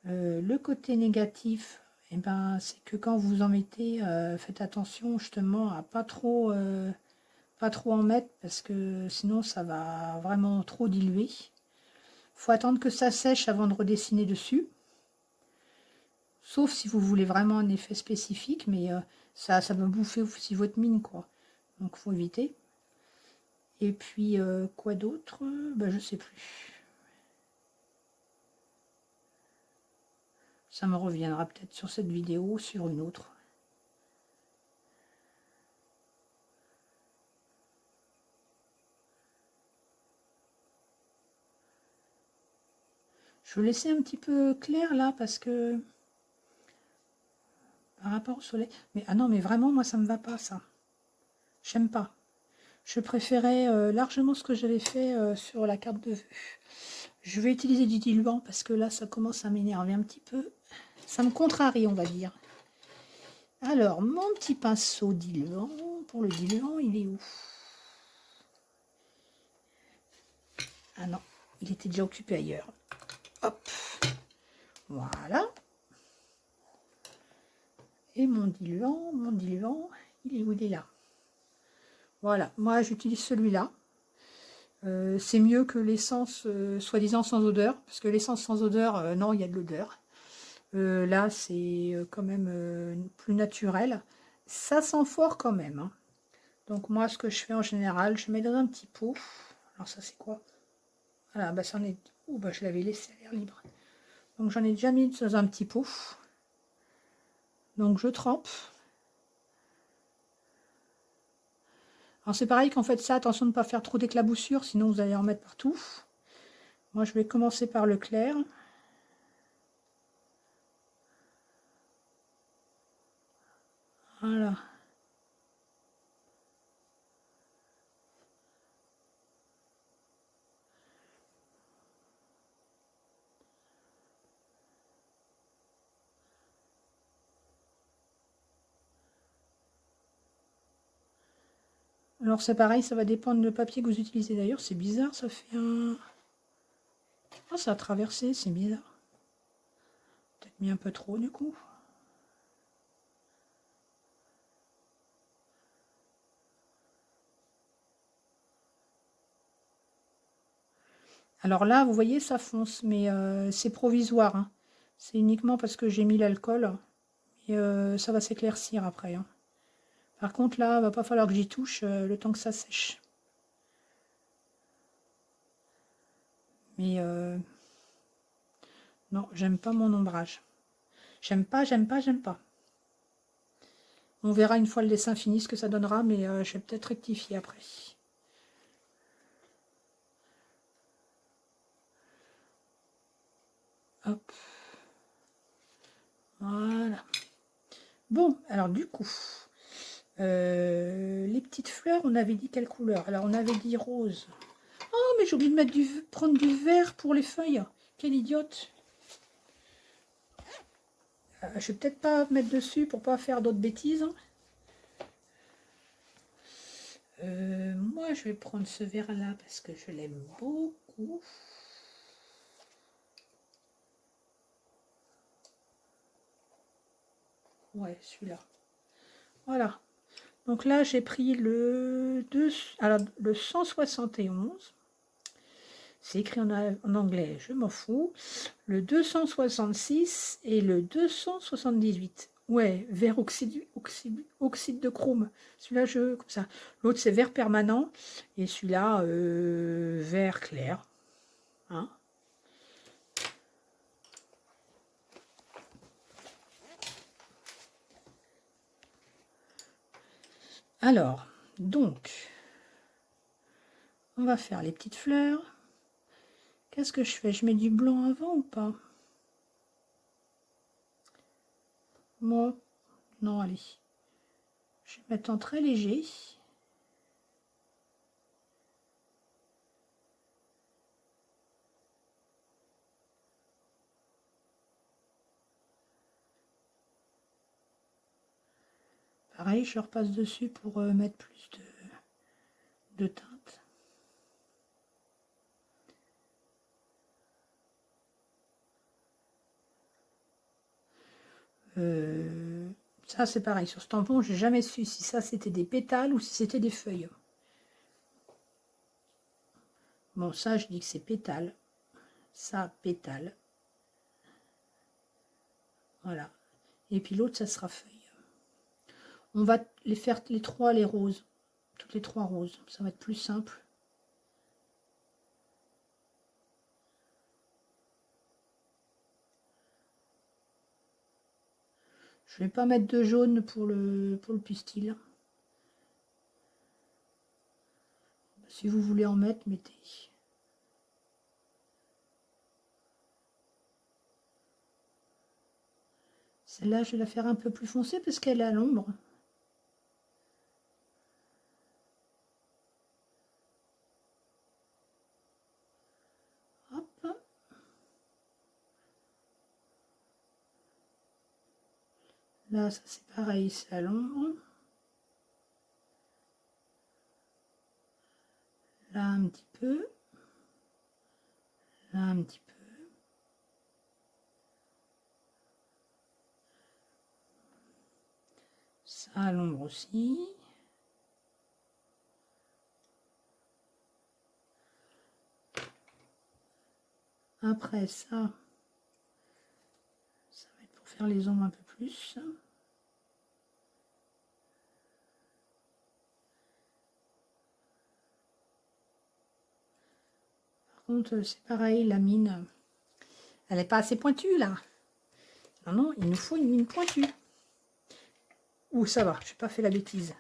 Le côté négatif, eh ben, c'est que quand vous en mettez, faites attention justement à pas trop en mettre parce que sinon ça va vraiment trop diluer. Faut attendre que ça sèche avant de redessiner dessus. Sauf si vous voulez vraiment un effet spécifique, mais ça va bouffer aussi votre mine, quoi. Donc faut éviter. Et puis quoi d'autre? Ben, je sais plus. Ça me reviendra peut-être sur cette vidéo ou sur une autre. Je vais laisser un petit peu clair là parce que par rapport au soleil. Mais ah non, mais vraiment, moi ça me va pas ça. J'aime pas. Je préférais largement ce que j'avais fait sur la carte de vue. Je vais utiliser du diluant parce que là ça commence à m'énerver un petit peu. Ça me contrarie, on va dire. Alors, mon petit pinceau diluant, pour le diluant, il est où? Ah non, il était déjà occupé ailleurs. Hop, voilà. Et mon diluant, il est où? Il est là. Voilà, moi j'utilise celui-là. C'est mieux que l'essence soi-disant sans odeur, parce que l'essence sans odeur, non, il y a de l'odeur. Là, c'est quand même plus naturel. Ça sent fort quand même, hein. Donc moi, ce que je fais en général, je mets dans un petit pot. Alors ça, c'est quoi? Voilà, bah c'en est... Oh, bah je l'avais laissé à l'air libre. Donc j'en ai déjà mis dans un petit pot. Donc je trempe. Alors c'est pareil qu'en fait ça, attention de ne pas faire trop d'éclaboussures, sinon vous allez en mettre partout. Moi, je vais commencer par le clair. Voilà. Alors c'est pareil, ça va dépendre du papier que vous utilisez. D'ailleurs, c'est bizarre, ça fait un... Ah, ça a traversé, c'est bizarre. Peut-être mis un peu trop du coup. Alors là, vous voyez, ça fonce, mais c'est provisoire, hein. C'est uniquement parce que j'ai mis l'alcool. Et ça va s'éclaircir après, hein. Par contre, là, il va pas falloir que j'y touche le temps que ça sèche. Mais non, j'aime pas mon ombrage. J'aime pas, j'aime pas, j'aime pas. On verra une fois le dessin fini ce que ça donnera, mais je vais peut-être rectifier après. Hop. Voilà. Bon, alors du coup, les petites fleurs, on avait dit quelle couleur? Alors on avait dit rose. Oh, mais j'ai oublié de mettre prendre du vert pour les feuilles. Quelle idiote. Je vais peut-être pas mettre dessus pour pas faire d'autres bêtises. Moi, je vais prendre ce vert-là parce que je l'aime beaucoup. Ouais, celui-là. Voilà. Donc là, j'ai pris le 171. C'est écrit en anglais, je m'en fous. Le 266 et le 278. Ouais, vert oxyde de chrome. Celui-là, comme ça. L'autre, c'est vert permanent. Et celui-là, vert clair. Hein. Alors, donc, on va faire les petites fleurs. Qu'est-ce que je fais? Je mets du blanc avant ou pas? Moi, non, allez. Je vais mettre en très léger. Pareil, je repasse dessus pour mettre plus de teinte. Ça, c'est pareil. Sur ce tampon, j'ai jamais su si ça, c'était des pétales ou si c'était des feuilles. Bon, ça, je dis que c'est pétales. Ça, pétales. Voilà. Et puis l'autre, ça sera feuille. On va les faire les trois, les roses. Toutes les trois roses. Ça va être plus simple. Je vais pas mettre de jaune pour le pistil. Si vous voulez en mettre, mettez. Celle-là, je vais la faire un peu plus foncée parce qu'elle est à l'ombre. Hop. Là, ça c'est pareil, c'est à l'ombre. Là, un petit peu. Là, un petit peu. Ça à l'ombre aussi. Après ça va être pour faire les ombres un peu plus. Par contre, c'est pareil, la mine, elle n'est pas assez pointue là. Non, non, il nous faut une mine pointue. Ouh, ça va, je n'ai pas fait la bêtise.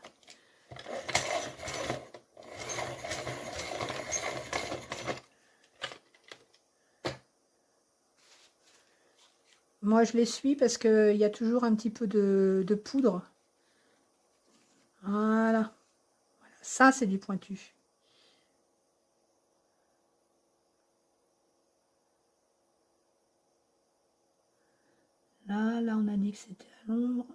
Moi, je l'essuie parce qu'il y a toujours un petit peu de poudre. Voilà. Ça, c'est du pointu. Là, on a dit que c'était à l'ombre.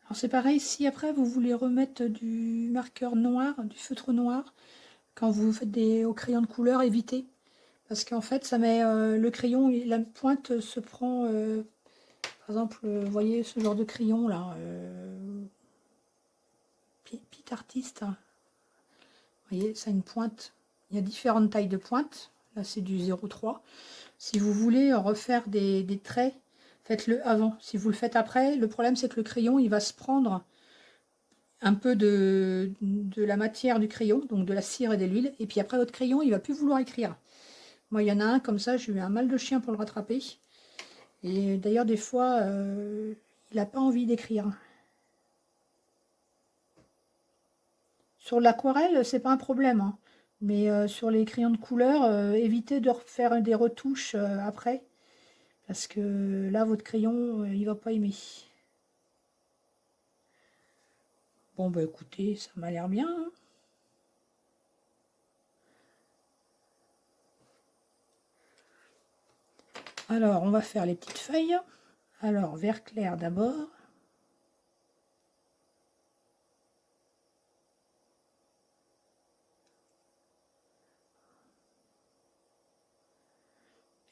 Alors c'est pareil, si après vous voulez remettre du marqueur noir, du feutre noir, quand vous faites au crayon de couleur, évitez. Parce qu'en fait, ça met le crayon, la pointe se prend, par exemple, vous voyez ce genre de crayon là, Pit Artist, hein. Vous voyez, ça a une pointe. Il y a différentes tailles de pointes. Là, c'est du 0,3. Si vous voulez refaire des traits, faites-le avant. Si vous le faites après, le problème, c'est que le crayon, il va se prendre un peu de la matière du crayon, donc de la cire et de l'huile. Et puis après, votre crayon, il va plus vouloir écrire. Moi, il y en a un comme ça, j'ai eu un mal de chien pour le rattraper. Et d'ailleurs, des fois, il n'a pas envie d'écrire. Sur l'aquarelle, c'est pas un problème, hein. Mais sur les crayons de couleur, évitez de refaire des retouches après. Parce que là, votre crayon, il va pas aimer. Bon, bah écoutez, ça m'a l'air bien, hein. Alors, on va faire les petites feuilles. Alors, vert clair d'abord.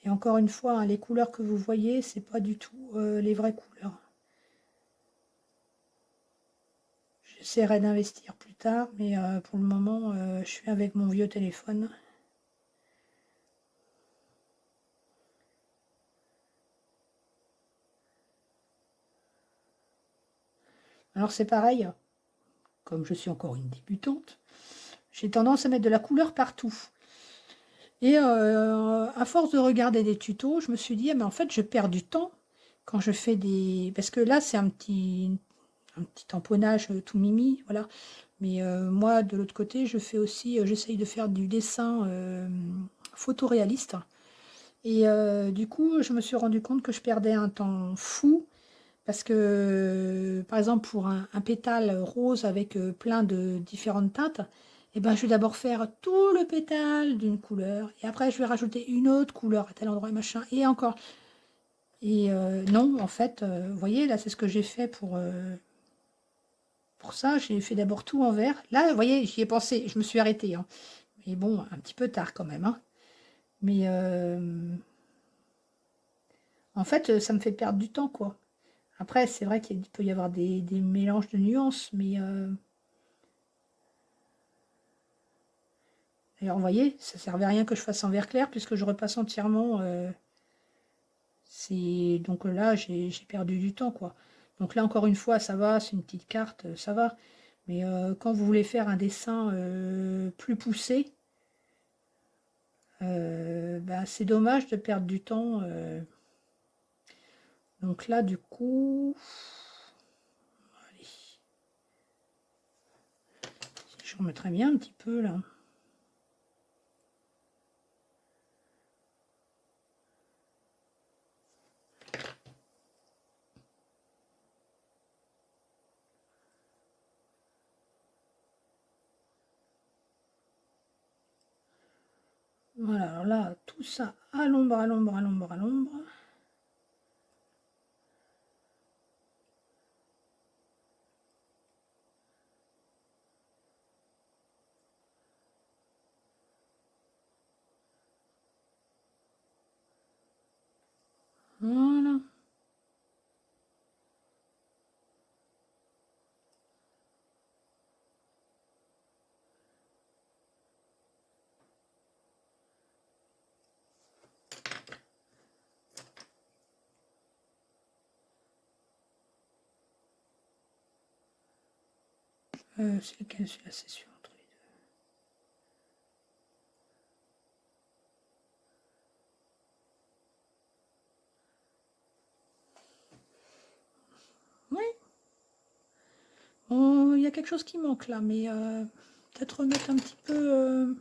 Et encore une fois, hein, les couleurs que vous voyez, c'est pas du tout les vraies couleurs. J'essaierai d'investir plus tard, mais pour le moment, je suis avec mon vieux téléphone. Alors c'est pareil, comme je suis encore une débutante, j'ai tendance à mettre de la couleur partout. Et à force de regarder des tutos, je me suis dit, ah, mais en fait, je perds du temps quand je fais des... Parce que là, c'est un petit tamponnage tout mimi, voilà. Mais moi, de l'autre côté, je fais aussi, j'essaye de faire du dessin photoréaliste. Et du coup, je me suis rendu compte que je perdais un temps fou parce que, par exemple, pour un pétale rose avec plein de différentes teintes, eh ben, je vais d'abord faire tout le pétale d'une couleur et après, je vais rajouter une autre couleur à tel endroit et machin, et encore. Et non, en fait, vous voyez, là, c'est ce que j'ai fait pour ça. J'ai fait d'abord tout en vert. Là, vous voyez, j'y ai pensé, je me suis arrêtée, hein. Mais bon, un petit peu tard quand même, hein. Mais en fait, ça me fait perdre du temps, quoi. Après, c'est vrai qu'il peut y avoir des mélanges de nuances, mais d'ailleurs, vous voyez, ça ne servait à rien que je fasse en vert clair puisque je repasse entièrement. Donc là, j'ai perdu du temps, quoi. Donc là, encore une fois, ça va, c'est une petite carte, ça va. Mais quand vous voulez faire un dessin plus poussé, bah, c'est dommage de perdre du temps. Donc là, du coup, allez, je remettrai bien un petit peu là. Voilà, alors là, tout ça à l'ombre, à l'ombre, à l'ombre, à l'ombre. Voilà. C'est lequel celui-là, c'est sûr, entre les deux. Oui. Bon, il y a quelque chose qui manque là, mais peut-être remettre un petit peu.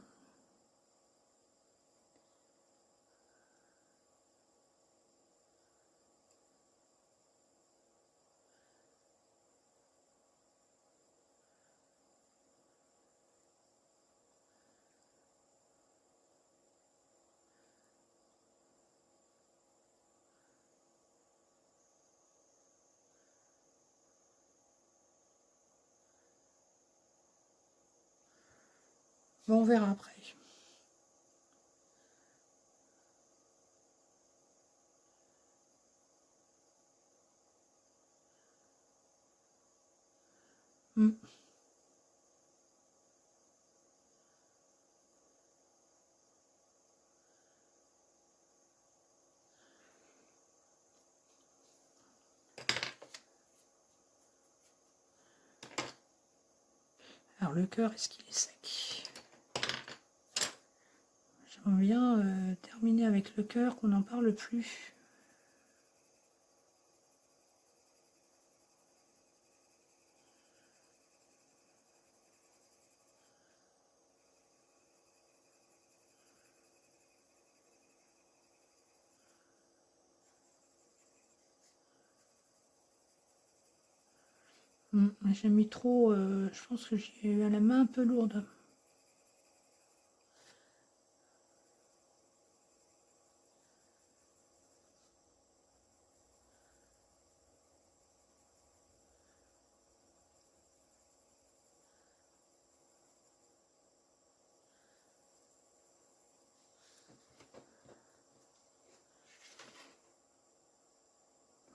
Bon, on verra après. Hmm. Alors le cœur, est-ce qu'il est sec? J'aimerais bien terminer avec le cœur, qu'on n'en parle plus. J'ai mis trop, je pense que j'ai eu la main un peu lourde.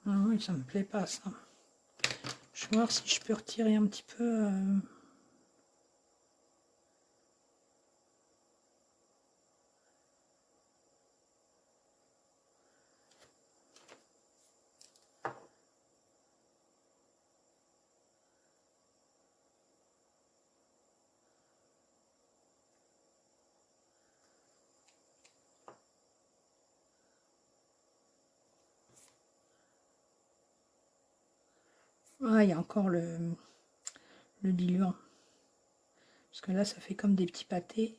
Ah oui, ça me plaît pas ça. Je vais voir si je peux retirer un petit peu. Ah, il y a encore le diluant. Parce que là, ça fait comme des petits pâtés.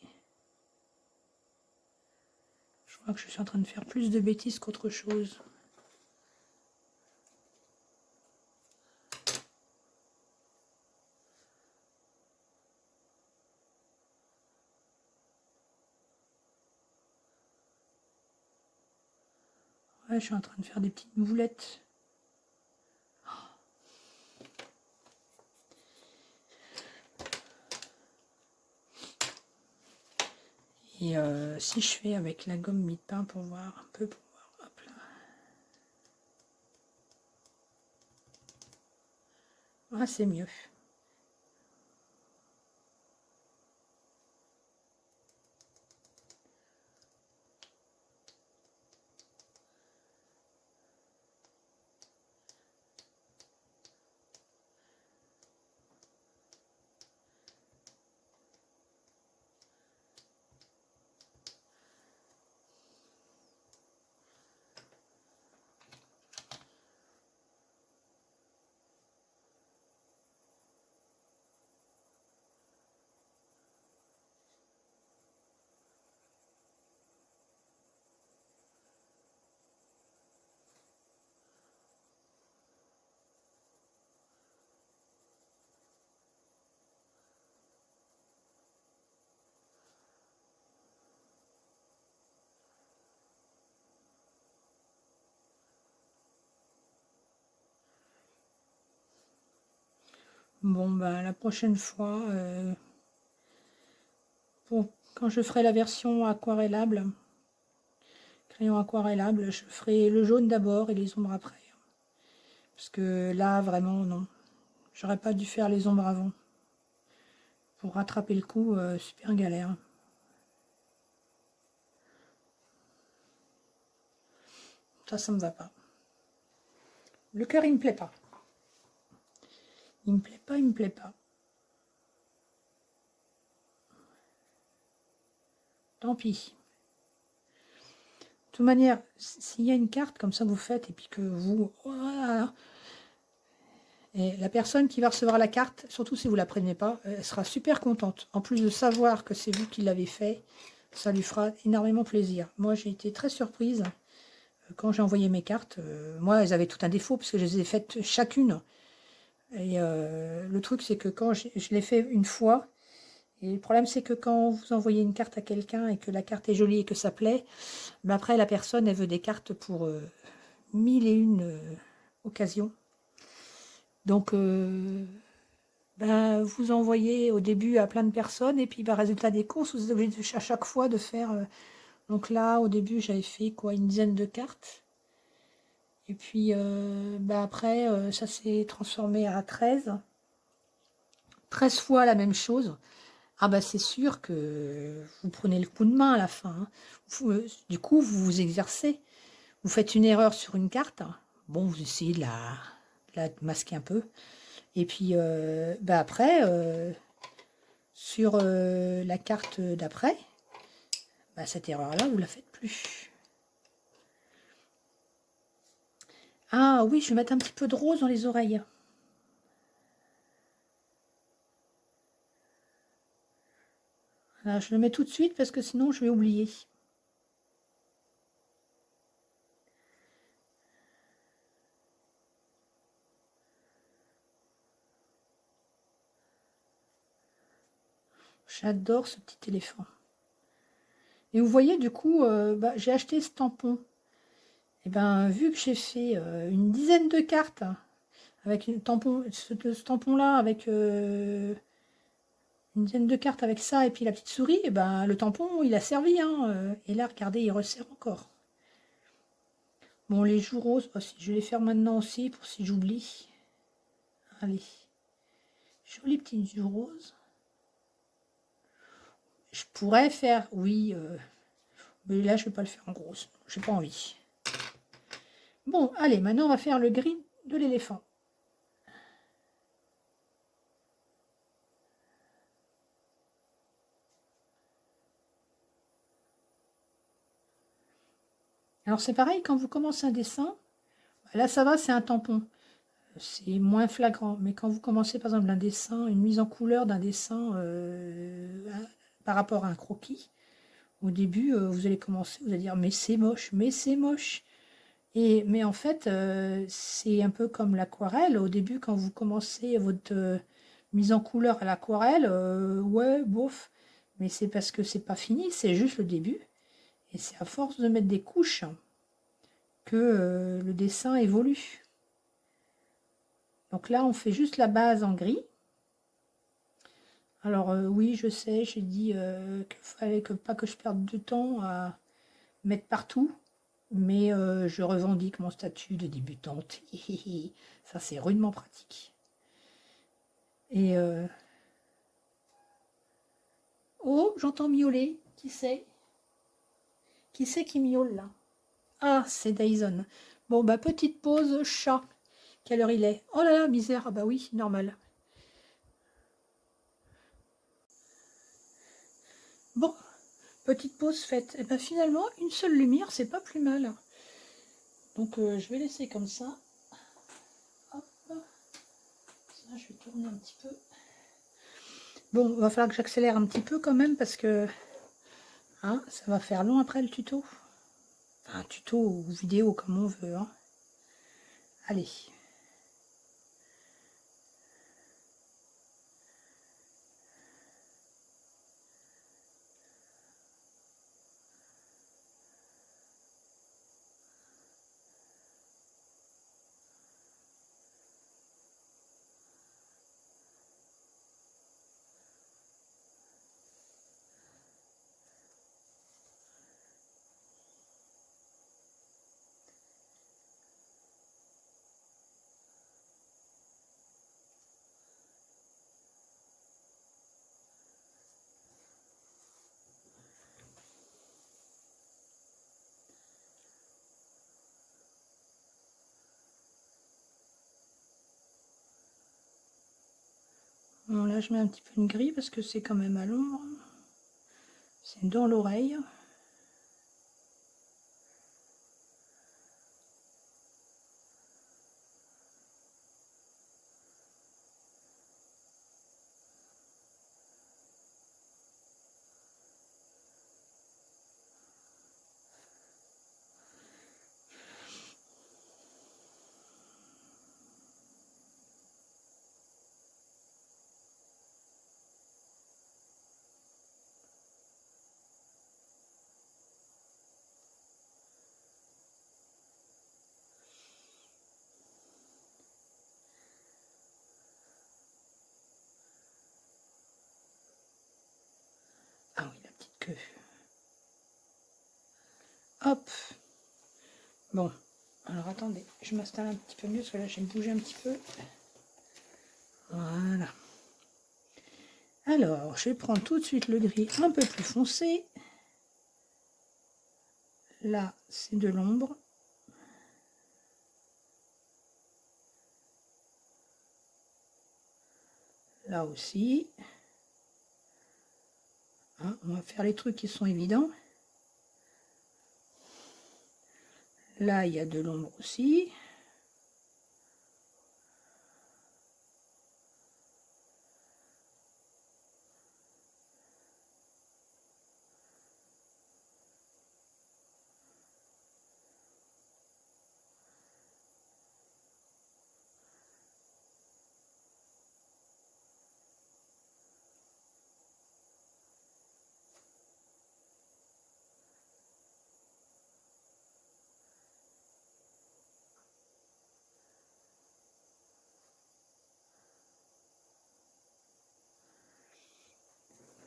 Je crois que je suis en train de faire plus de bêtises qu'autre chose. Ouais, je suis en train de faire des petites boulettes. Et si je fais avec la gomme mie-de-pain pour voir un peu, pour voir, hop là. Ah, c'est mieux. Bon, ben la prochaine fois, quand je ferai la version aquarellable, crayon aquarellable, je ferai le jaune d'abord et les ombres après. Parce que là, vraiment, non. J'aurais pas dû faire les ombres avant. Pour rattraper le coup, super galère. Ça me va pas. Le cœur, il me plaît pas. Il me plaît pas, il me plaît pas. Tant pis. De toute manière, s'il y a une carte comme ça, vous faites, et puis que vous... Voilà. Et la personne qui va recevoir la carte, surtout si vous ne la prenez pas, elle sera super contente. En plus de savoir que c'est vous qui l'avez fait, ça lui fera énormément plaisir. Moi, j'ai été très surprise quand j'ai envoyé mes cartes. Moi, elles avaient tout un défaut, parce que je les ai faites chacune. Et le truc, c'est que quand je l'ai fait une fois, et le problème, c'est que quand vous envoyez une carte à quelqu'un et que la carte est jolie et que ça plaît, mais après, la personne, elle veut des cartes pour mille et une occasions. Donc, ben, vous envoyez au début à plein de personnes et puis ben, résultat des courses, vous êtes obligé à chaque fois de faire. Donc là, au début, j'avais fait quoi, une dizaine de cartes. Et puis ben, après, ça s'est transformé à 13. 13 fois la même chose. Ah bah c'est sûr que vous prenez le coup de main à la fin, hein. Du coup, vous vous exercez. Vous faites une erreur sur une carte. Bon, vous essayez de la masquer un peu. Et puis bah après, sur la carte d'après, bah cette erreur-là, vous la faites plus. Ah oui, je vais mettre un petit peu de rose dans les oreilles. Alors, je le mets tout de suite parce que sinon je vais oublier. J'adore ce petit éléphant. Et vous voyez, du coup, bah, j'ai acheté ce tampon. Et ben, vu que j'ai fait une dizaine de cartes avec ce tampon-là, avec une dizaine de cartes avec ça et puis la petite souris, et ben, le tampon, il a servi, hein. Et là, regardez, il resserre encore. Bon, les joues roses, oh, si, je vais les faire maintenant aussi pour si j'oublie. Allez, jolies petites joues roses. Je pourrais faire, oui, mais là, je vais pas le faire en grosse. J'ai pas envie. Bon, allez, maintenant, on va faire le gris de l'éléphant. Alors, c'est pareil, quand vous commencez un dessin, là, ça va, c'est un tampon. C'est moins flagrant. Mais quand vous commencez par exemple un dessin, une mise en couleur d'un dessin par rapport à un croquis, au début, vous allez commencer, vous allez dire mais c'est moche, mais c'est moche. Mais en fait, c'est un peu comme l'aquarelle. Au début, quand vous commencez votre mise en couleur à l'aquarelle, ouais, bof. Mais c'est parce que c'est pas fini, c'est juste le début. Et c'est à force de mettre des couches que le dessin évolue. Donc là, on fait juste la base en gris. Alors oui, je sais, j'ai dit qu'il fallait pas que je perde de temps à mettre partout, mais je revendique mon statut de débutante. Ça, c'est rudement pratique. Et oh, j'entends miauler. Qui c'est? Qui c'est qui miaule là? Ah, c'est Dyson. Bon, bah petite pause chat. Quelle heure il est? Oh là là, misère. Ah bah oui, normal. Bon, petite pause faite. Et ben finalement, une seule lumière, c'est pas plus mal. Donc je vais laisser comme ça. Hop. Ça, je vais tourner un petit peu. Bon, il va falloir que j'accélère un petit peu quand même parce que hein, ça va faire long après le tuto. Enfin, tuto ou vidéo comme on veut. Hein. Allez. Bon, là, je mets un petit peu une grille parce que c'est quand même à l'ombre. C'est dans l'oreille. que... Hop. Bon, alors attendez, je m'installe un petit peu mieux parce que là j'ai bougé un petit peu. Voilà. Alors, je vais prendre tout de suite le gris un peu plus foncé. Là, c'est de l'ombre. Là aussi. Hein, on va faire les trucs qui sont évidents. Là, il y a de l'ombre aussi.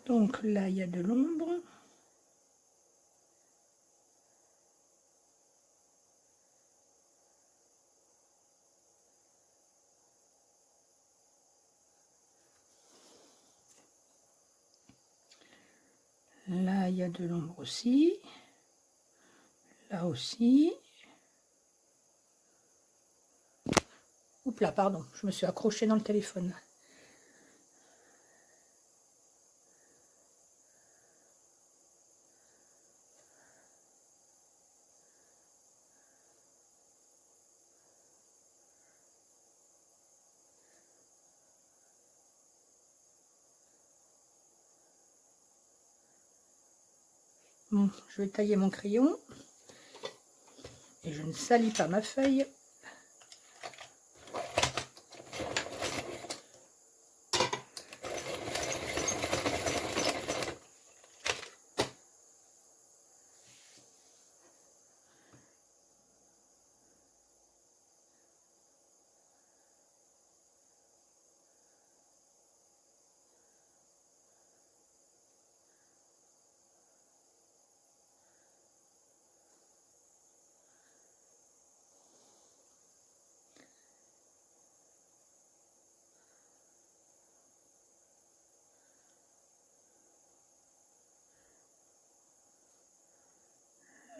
Donc là, il y a de l'ombre. Là, il y a de l'ombre aussi. Là aussi. Oups là, pardon, je me suis accrochée dans le téléphone. Bon, je vais tailler mon crayon. Et je ne salis pas ma feuille.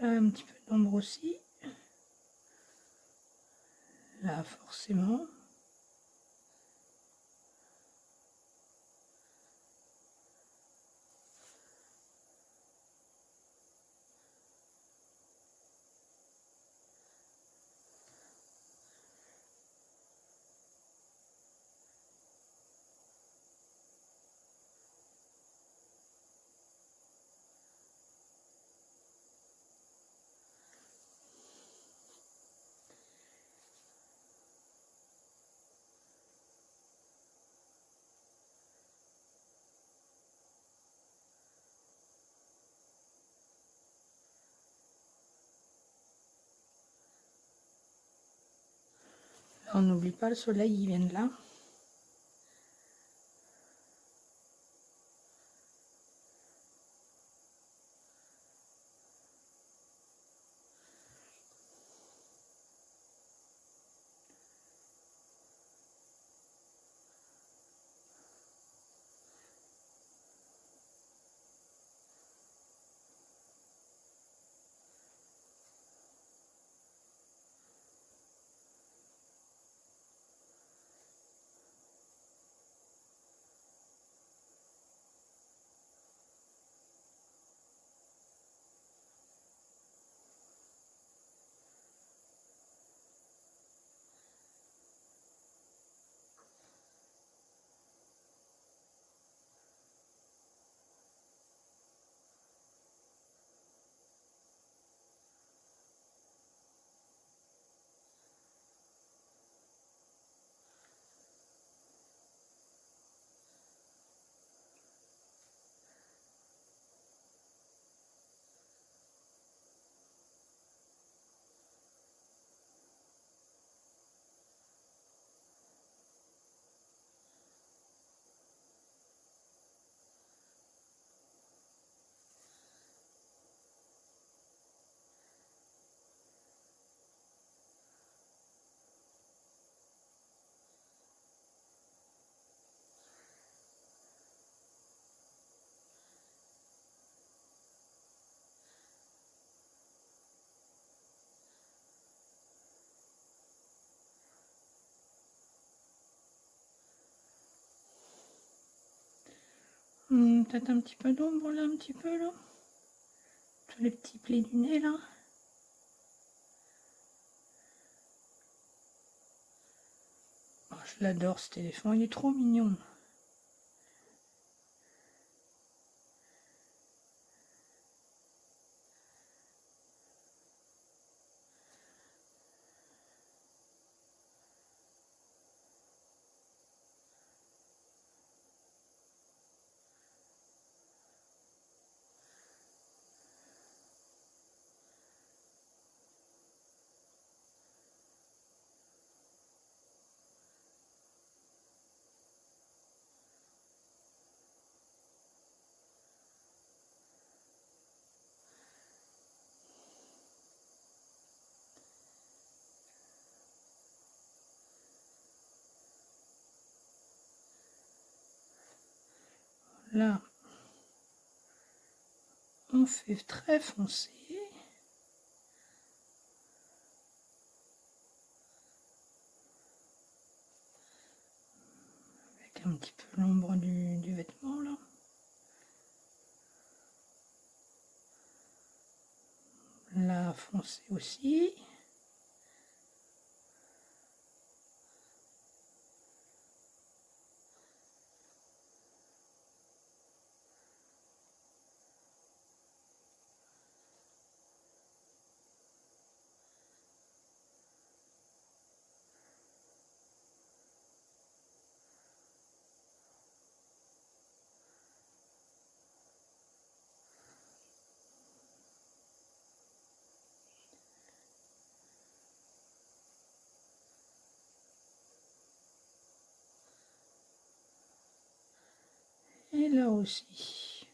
Un petit peu d'ombre aussi. Là, forcément. Là, on n'oublie pas le soleil, il vient de là. Peut-être un petit peu d'ombre là, un petit peu là. Tous les petits plis du nez là. Oh, je l'adore cet éléphant, il est trop mignon. Là, on fait très foncé. Avec un petit peu l'ombre du vêtement là. Là, foncé aussi. Et là aussi.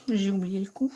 J'ai oublié le coup.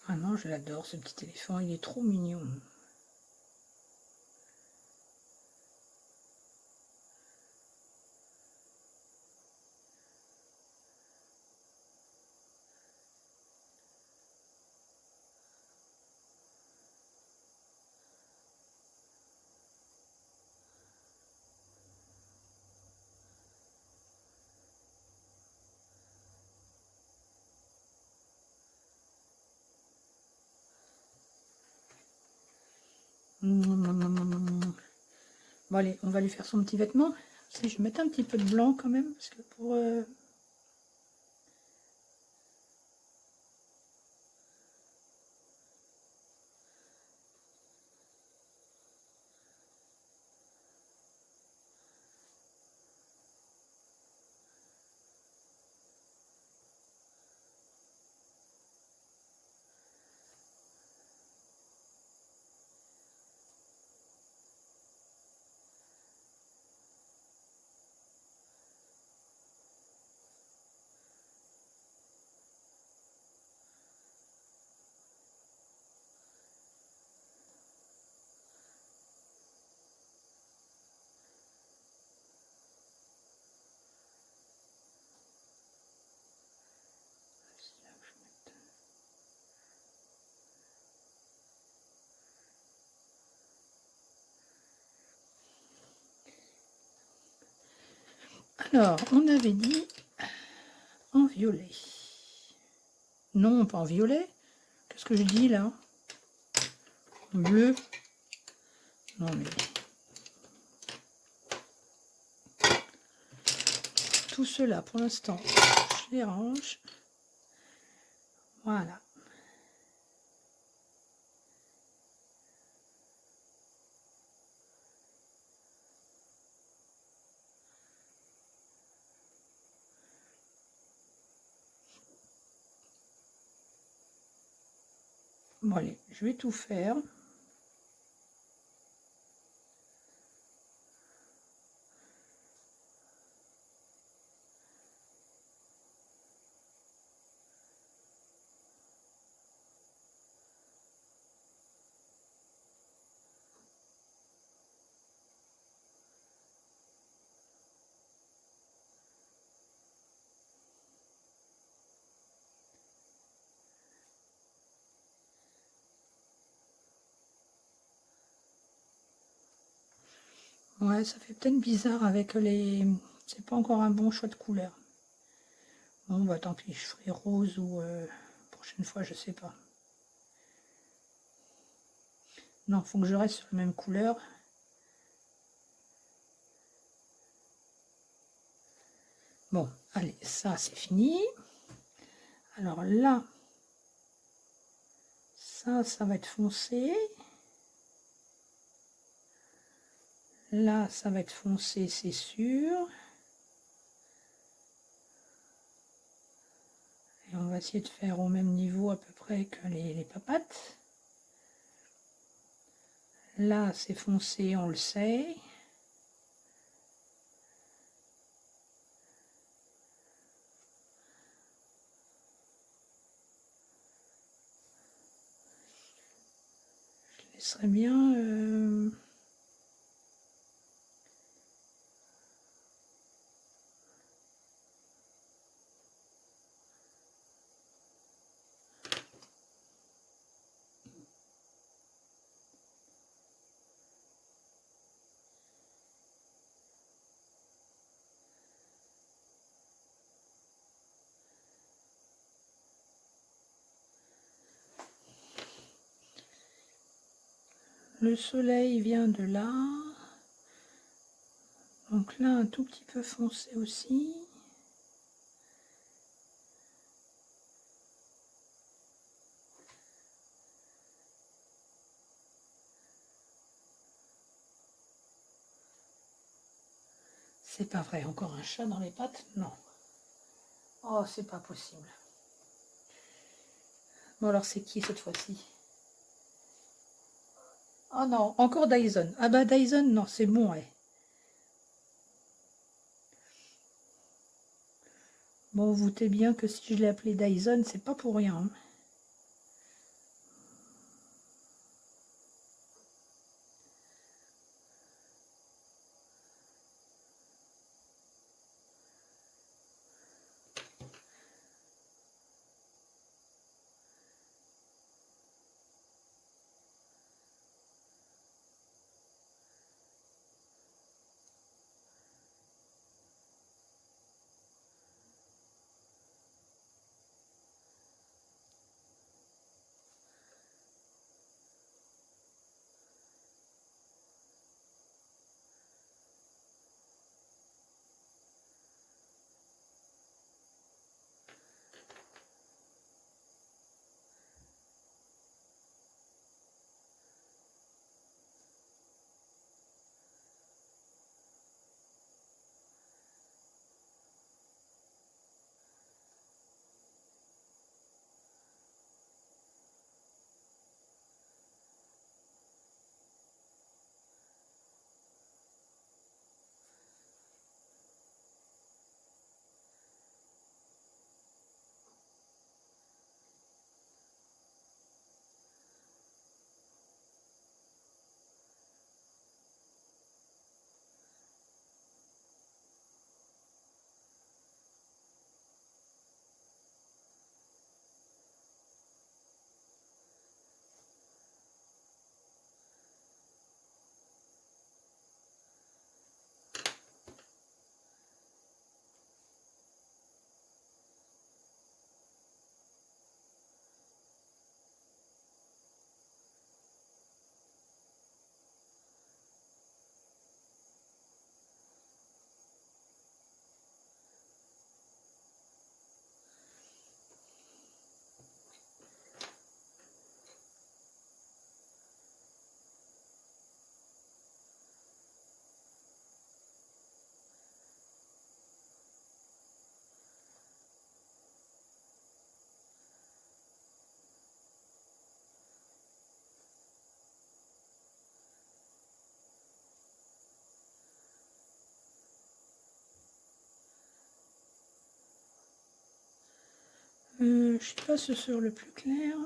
Ah non, je l'adore ce petit éléphant, il est trop mignon. Bon allez, on va lui faire son petit vêtement. Si je vais mettre un petit peu de blanc quand même, parce que pour... Alors, on avait dit en violet. Non, pas en violet. Qu'est-ce que je dis là? Bleu. Non mais... Tout cela, pour l'instant, je les range. Voilà. Bon allez, je vais tout faire. Ouais, ça fait peut-être bizarre avec les... C'est pas encore un bon choix de couleur. Bon, bah tant pis, je ferai rose ou prochaine fois, je sais pas. Non, faut que je reste sur la même couleur. Bon, allez, ça c'est fini. Alors là, ça va être foncé. Là, ça va être foncé, c'est sûr. Et on va essayer de faire au même niveau à peu près que les papates. Là, c'est foncé, on le sait. Je laisserai bien... le soleil vient de là. Donc là, un tout petit peu foncé aussi. C'est pas vrai, encore un chat dans les pattes? Non. Oh, c'est pas possible. Bon, alors c'est qui cette fois-ci? Oh non, encore Dyson. Ah bah Dyson, non, c'est bon, ouais. Bon, vous doutez bien que si je l'ai appelé Dyson, c'est pas pour rien, hein. Je passe sur le plus clair.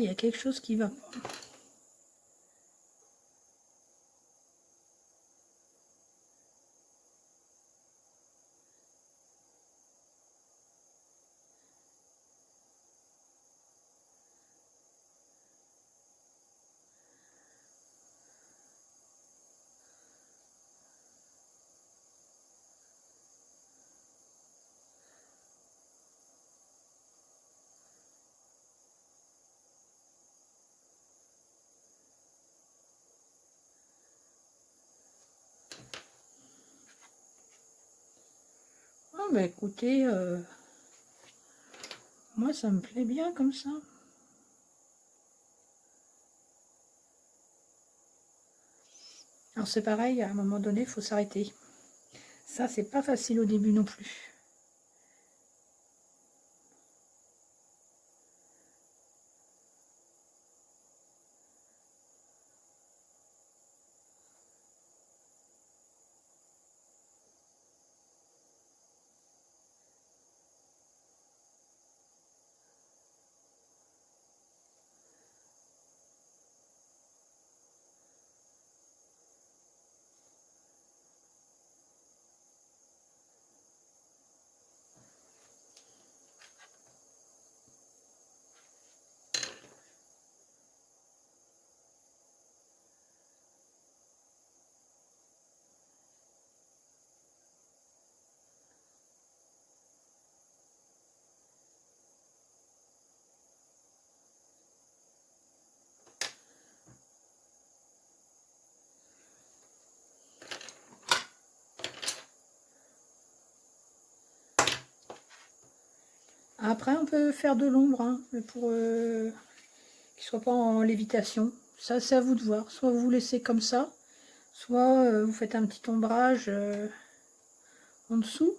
il y a quelque chose qui va pas. Ah bah écoutez, moi ça me plaît bien comme ça. Alors c'est pareil, à un moment donné, il faut s'arrêter. Ça, c'est pas facile au début non plus. Après, on peut faire de l'ombre, hein, mais pour qu'il soit pas en lévitation. Ça, c'est à vous de voir. Soit vous laissez comme ça, soit vous faites un petit ombrage en dessous.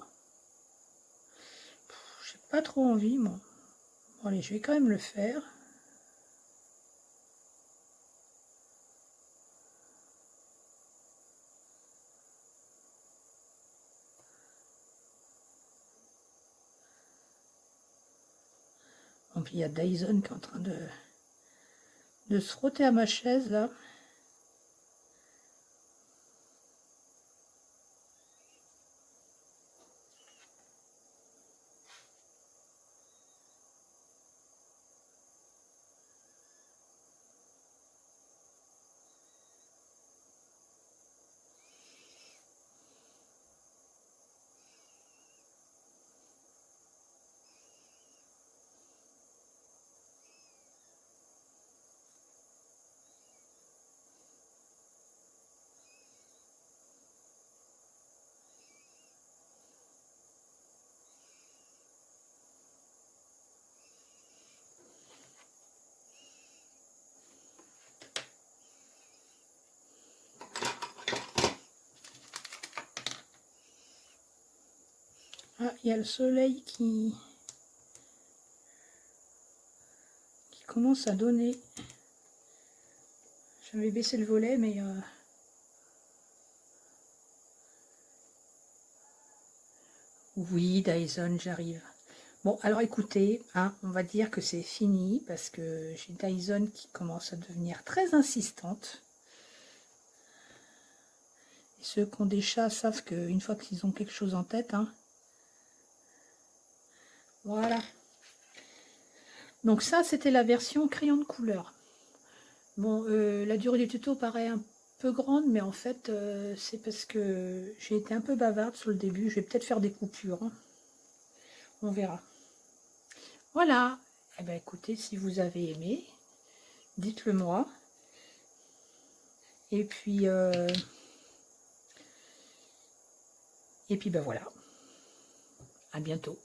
J'ai pas trop envie, moi. Bon, allez, je vais quand même le faire. Bon, puis il y a Dyson qui est en train de se frotter à ma chaise, là. Ah, il y a le soleil qui commence à donner. J'avais baissé le volet, mais oui, Dyson, j'arrive. Bon, alors écoutez, hein, on va dire que c'est fini parce que j'ai Dyson qui commence à devenir très insistante. Et ceux qui ont des chats savent qu'une fois qu'ils ont quelque chose en tête, hein, voilà. Donc ça, c'était la version crayon de couleur. Bon, la durée du tuto paraît un peu grande, mais en fait, c'est parce que j'ai été un peu bavarde sur le début. Je vais peut-être faire des coupures, hein. On verra. Voilà. Eh bien, écoutez, si vous avez aimé, dites-le moi. Et puis ben voilà. À bientôt.